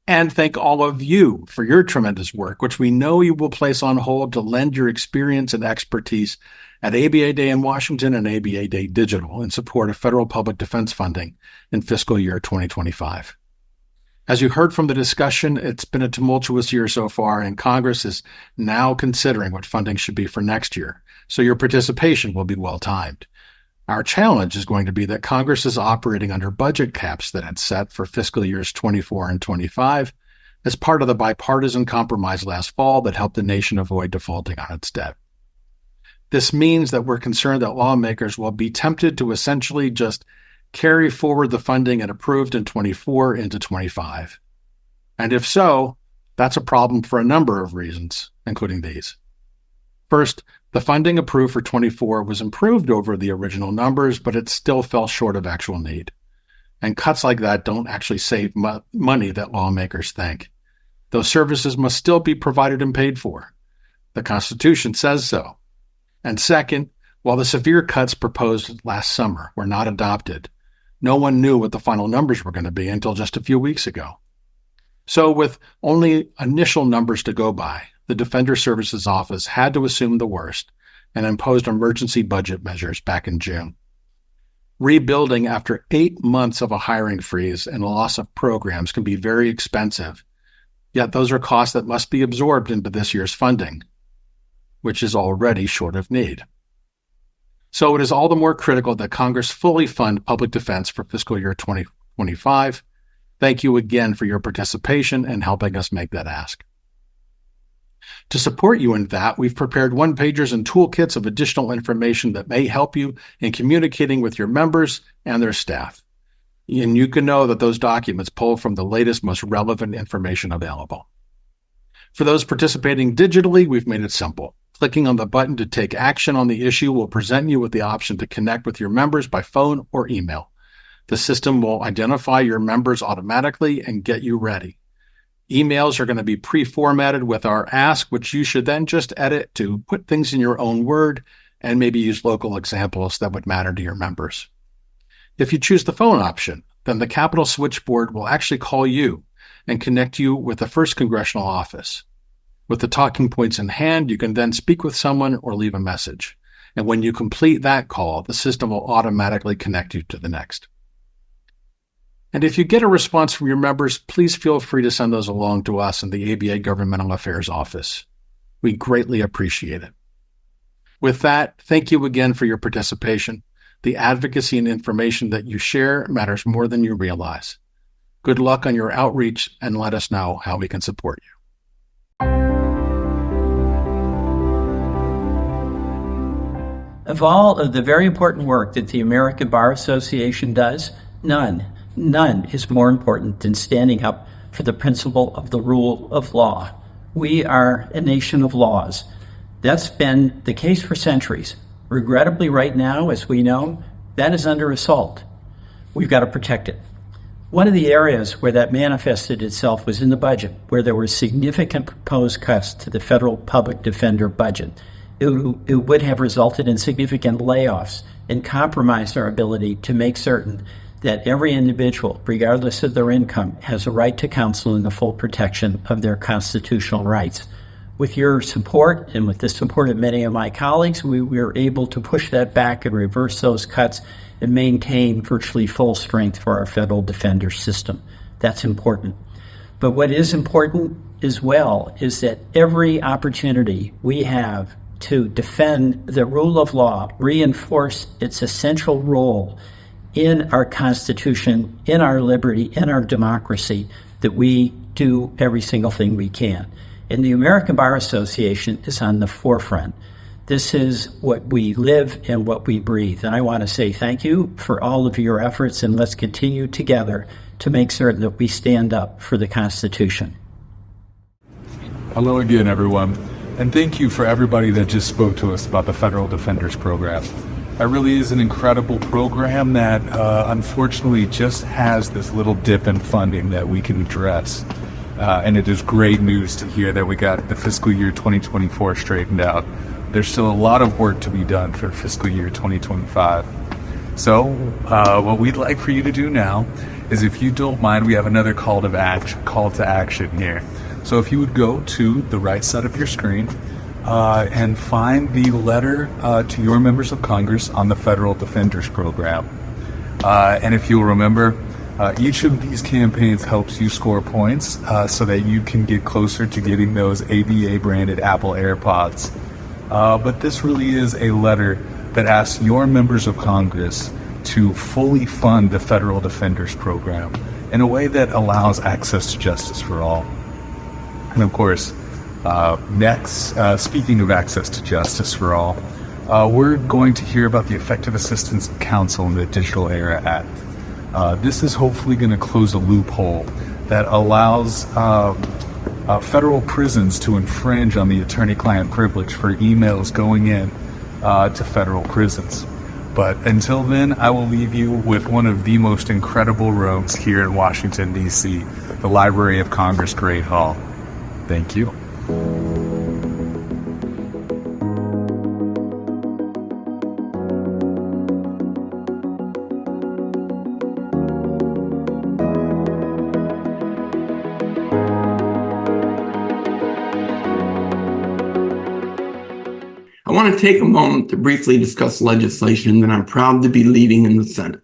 And thank all of you for your tremendous work, which we know you will place on hold to lend your experience and expertise at ABA Day in Washington and ABA Day Digital in support of federal public defense funding in fiscal year 2025. As you heard from the discussion, it's been a tumultuous year so far, and Congress is now considering what funding should be for next year, so your participation will be well timed. Our challenge is going to be that Congress is operating under budget caps that had set for fiscal years 24 and 25 as part of the bipartisan compromise last fall that helped the nation avoid defaulting on its debt. This means that we're concerned that lawmakers will be tempted to essentially just carry forward the funding it approved in 24 into 25. And if so, that's a problem for a number of reasons, including these. First, the funding approved for 24 was improved over the original numbers, but it still fell short of actual need. And cuts like that don't actually save money that lawmakers think. Those services must still be provided and paid for. The Constitution says so. And second, while the severe cuts proposed last summer were not adopted, no one knew what the final numbers were going to be until just a few weeks ago. So with only initial numbers to go by, the Defender Services Office had to assume the worst and imposed emergency budget measures back in June. Rebuilding after 8 months of a hiring freeze and loss of programs can be very expensive, yet those are costs that must be absorbed into this year's funding, which is already short of need. So it is all the more critical that Congress fully fund public defense for fiscal year 2025. Thank you again for your participation and helping us make that ask. To support you in that, we've prepared one-pagers and toolkits of additional information that may help you in communicating with your members and their staff. And you can know that those documents pull from the latest, most relevant information available. For those participating digitally, we've made it simple. Clicking on the button to take action on the issue will present you with the option to connect with your members by phone or email. The system will identify your members automatically and get you ready. Emails are going to be pre-formatted with our ask, which you should then just edit to put things in your own word and maybe use local examples that would matter to your members. If you choose the phone option, then the Capitol switchboard will actually call you and connect you with the first congressional office. With the talking points in hand, you can then speak with someone or leave a message. And when you complete that call, the system will automatically connect you to the next. And if you get a response from your members, please feel free to send those along to us in the ABA Governmental Affairs Office. We greatly appreciate it. With that, thank you again for your participation. The advocacy and information that you share matters more than you realize. Good luck on your outreach and let us know how we can support you. Of all of the very important work that the American Bar Association does, none is more important than standing up for the principle of the rule of law. We are a nation of laws. That's been the case for centuries. Regrettably, right now, as we know, that is under assault. We've got to protect it. One of the areas where that manifested itself was in the budget, where there were significant proposed cuts to the federal public defender budget. It would have resulted in significant layoffs and compromised our ability to make certain that every individual, regardless of their income, has a right to counsel and the full protection of their constitutional rights. With your support and with the support of many of my colleagues, we were able to push that back and reverse those cuts and maintain virtually full strength for our federal defender system. That's important. But what is important as well is that every opportunity we have to defend the rule of law, reinforce its essential role in our Constitution, in our liberty, in our democracy, that we do every single thing we can. And the American Bar Association is on the forefront. This is what we live and what we breathe. And I want to say thank you for all of your efforts, and let's continue together to make certain that we stand up for the Constitution. Hello again, everyone. And thank you for everybody that just spoke to us about the Federal Defenders Program. That really is an incredible program that unfortunately just has this little dip in funding that we can address. And it is great news to hear that we got the fiscal year 2024 straightened out. There's still a lot of work to be done for fiscal year 2025. So what we'd like for you to do now is, if you don't mind, we have another call to action here. So if you would go to the right side of your screen and find the letter to your members of Congress on the Federal Defenders Program. And if you'll remember, each of these campaigns helps you score points so that you can get closer to getting those ABA-branded Apple AirPods. But this really is a letter that asks your members of Congress to fully fund the Federal Defenders Program in a way that allows access to justice for all. And of course, next, speaking of access to justice for all, we're going to hear about the Effective Assistance Council in the Digital Era Act. This is hopefully going to close a loophole that allows federal prisons to infringe on the attorney-client privilege for emails going in to federal prisons. But until then, I will leave you with one of the most incredible rooms here in Washington, D.C., the Library of Congress Great Hall. Thank you. I want to take a moment to briefly discuss legislation that I'm proud to be leading in the Senate.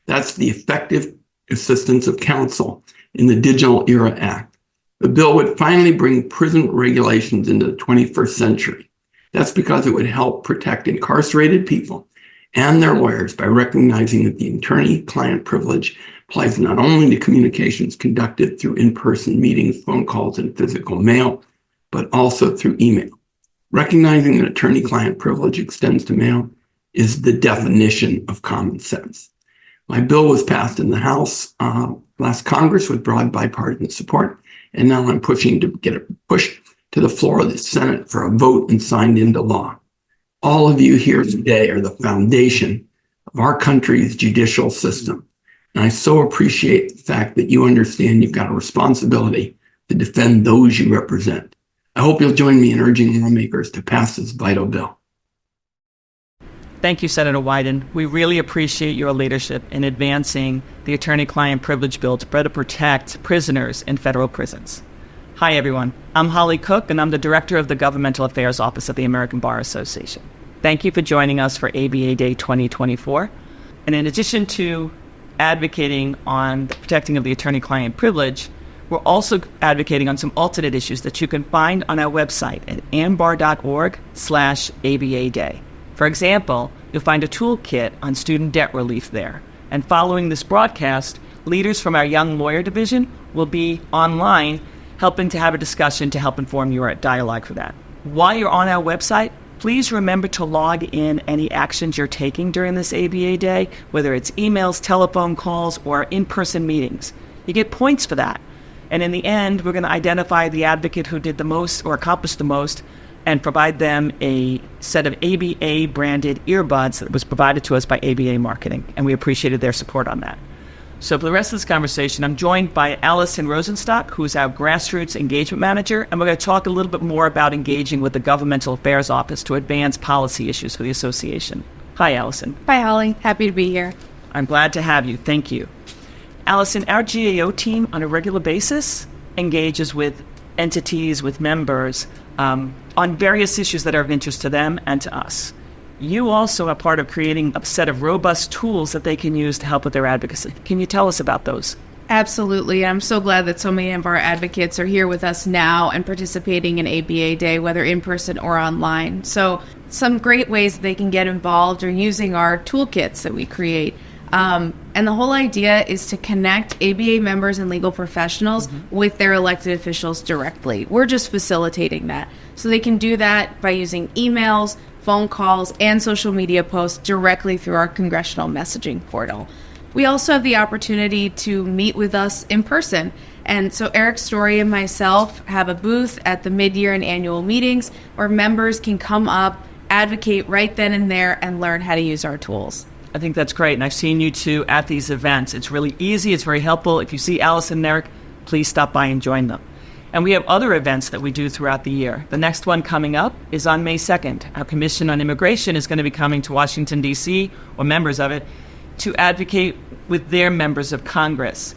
That's the Effective Assistance of Counsel in the Digital Era Act. The bill would finally bring prison regulations into the 21st century. That's because it would help protect incarcerated people and their lawyers by recognizing that the attorney-client privilege applies not only to communications conducted through in-person meetings, phone calls, and physical mail, but also through email. Recognizing that attorney-client privilege extends to mail is the definition of common sense. My bill was passed in the House last Congress with broad bipartisan support, and now I'm pushing to get it pushed to the floor of the Senate for a vote and signed into law. All of you here today are the foundation of our country's judicial system. And I so appreciate the fact that you understand you've got a responsibility to defend those you represent. I hope you'll join me in urging lawmakers to pass this vital bill. Thank you, Senator Wyden. We really appreciate your leadership in advancing the attorney-client privilege bill to better protect prisoners in federal prisons. Hi, everyone. I'm Holly Cook, and I'm the Director of the Governmental Affairs Office at the American Bar Association. Thank you for joining us for ABA Day 2024. And in addition to advocating on the protecting of the attorney-client privilege, we're also advocating on some alternate issues that you can find on our website at ambar.org/ABA Day. For example, you'll find a toolkit on student debt relief there. And following this broadcast, leaders from our Young Lawyer Division will be online helping to have a discussion to help inform your dialogue for that. While you're on our website, please remember to log in any actions you're taking during this ABA Day, whether it's emails, telephone calls, or in-person meetings. You get points for that. And in the end, we're going to identify the advocate who did the most or accomplished the most and provide them a set of ABA-branded earbuds that was provided to us by ABA Marketing, and we appreciated their support on that. So for the rest of this conversation, I'm joined by Allison Rosenstock, who's our Grassroots Engagement Manager, and we're going to talk a little bit more about engaging with the Governmental Affairs Office to advance policy issues for the association. Hi, Allison. Hi, Holly. Happy to be here. I'm glad to have you. Thank you. Allison, our GAO team on a regular basis engages with entities, with members, on various issues that are of interest to them and to us. You also are part of creating a set of robust tools that they can use to help with their advocacy. Can you tell us about those? Absolutely. I'm so glad that so many of our advocates are here with us now and participating in ABA Day, whether in person or online. So some great ways they can get involved are using our toolkits that we create. And the whole idea is to connect ABA members and legal professionals with their elected officials directly. We're just facilitating that. So they can do that by using emails, phone calls, and social media posts directly through our congressional messaging portal. We also have the opportunity to meet with us in person. And so Eric Story and myself have a booth at the mid-year and annual meetings where members can come up, advocate right then and there, and learn how to use our tools. I think that's great, and I've seen you two at these events. It's really easy, it's very helpful. If you see Allison and Eric, please stop by and join them. And we have other events that we do throughout the year. The next one coming up is on May 2nd. Our Commission on Immigration is going to be coming to Washington, D.C., or members of it, to advocate with their members of Congress.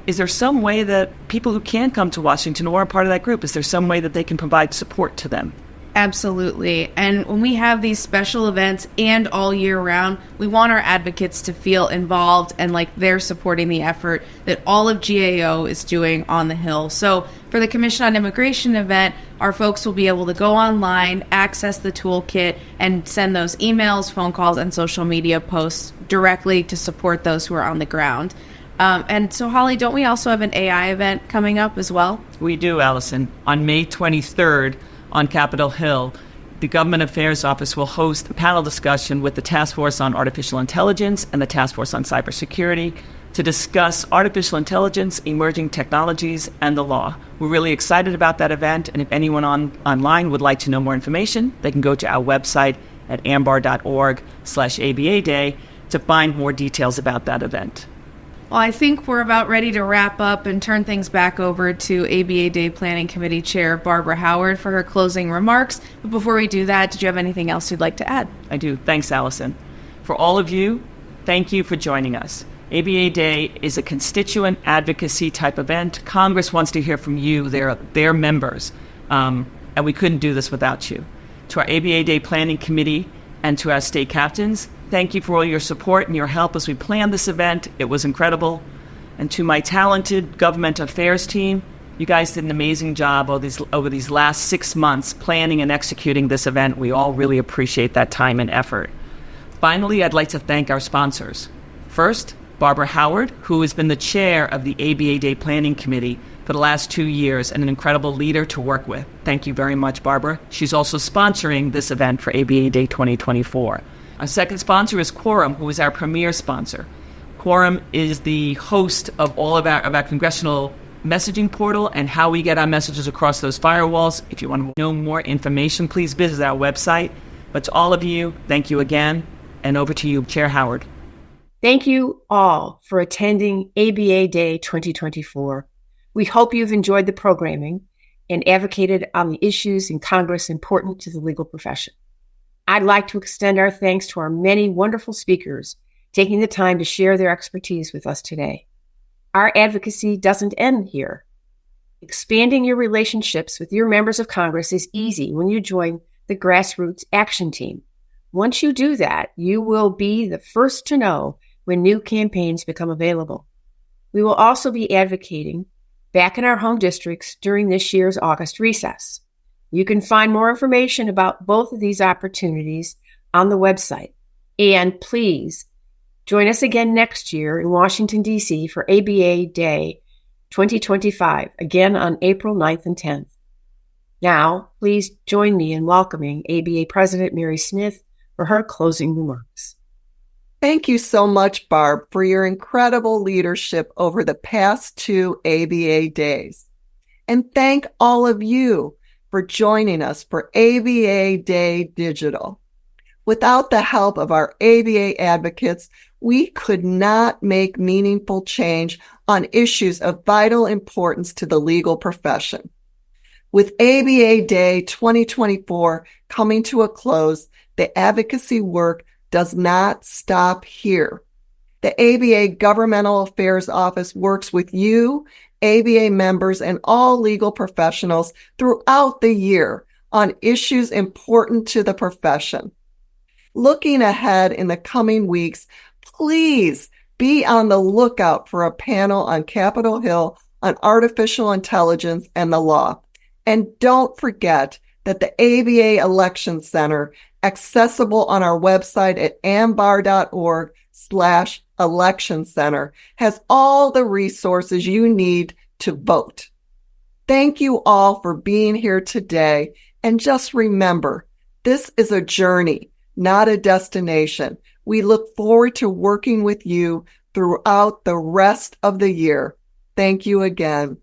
Is there some way that people who can come to Washington or are part of that group, is there some way that they can provide support to them? Absolutely. And when we have these special events and all year round, we want our advocates to feel involved and like they're supporting the effort that all of GAO is doing on the Hill. So for the Commission on Immigration event, our folks will be able to go online, access the toolkit, and send those emails, phone calls, and social media posts directly to support those who are on the ground. And so, Holly, don't we also have an AI event coming up as well? We do, Allison. On May 23rd, on Capitol Hill, the Government Affairs Office will host a panel discussion with the Task Force on Artificial Intelligence and the Task Force on Cybersecurity to discuss artificial intelligence, emerging technologies, and the law. We're really excited about that event, and if anyone online would like to know more information, they can go to our website at ambar.org/ABA Day to find more details about that event. Well, I think we're about ready to wrap up and turn things back over to ABA Day Planning Committee Chair Barbara Howard for her closing remarks. But before we do that, did you have anything else you'd like to add? I do. Thanks, Allison. For all of you, thank you for joining us. ABA Day is a constituent advocacy type event. Congress wants to hear from you, their members, and we couldn't do this without you. to our ABA Day Planning Committee, and to our state captains. Thank you for all your support and your help as we planned this event. It was incredible. And to my talented government affairs team, you guys did an amazing job over these last 6 months planning and executing this event. We all really appreciate that time and effort. Finally, I'd like to thank our sponsors. First, Barbara Howard, who has been the chair of the ABA Day Planning Committee for the last 2 years and an incredible leader to work with. Thank you very much, Barbara. She's also sponsoring this event for ABA Day 2024. Our second sponsor is Quorum, who is our premier sponsor. Quorum is the host of all of our congressional messaging portal and how we get our messages across those firewalls. If you want to know more information, please visit our website. But to all of you, thank you again. And over to you, Chair Howard. Thank you all for attending ABA Day 2024. We hope you've enjoyed the programming and advocated on the issues in Congress important to the legal profession. I'd like to extend our thanks to our many wonderful speakers taking the time to share their expertise with us today. Our advocacy doesn't end here. Expanding your relationships with your members of Congress is easy when you join the Grassroots Action Team. Once you do that, you will be the first to know when new campaigns become available. We will also be advocating back in our home districts during this year's August recess. You can find more information about both of these opportunities on the website. And please join us again next year in Washington, D.C. for ABA Day 2025, again on April 9th and 10th. Now, please join me in welcoming ABA President Mary Smith for her closing remarks. Thank you so much, Barb, for your incredible leadership over the past 2 ABA days. And thank all of you for joining us for ABA Day Digital. Without the help of our ABA advocates, we could not make meaningful change on issues of vital importance to the legal profession. With ABA Day 2024 coming to a close, the advocacy work does not stop here. The ABA Governmental Affairs Office works with you, ABA members, and all legal professionals throughout the year on issues important to the profession. Looking ahead in the coming weeks, please be on the lookout for a panel on Capitol Hill on artificial intelligence and the law. And don't forget that the ABA Election Center, accessible on our website at ambar.org/election center, has all the resources you need to vote. Thank you all for being here today. And just remember, this is a journey, not a destination. We look forward to working with you throughout the rest of the year. Thank you again.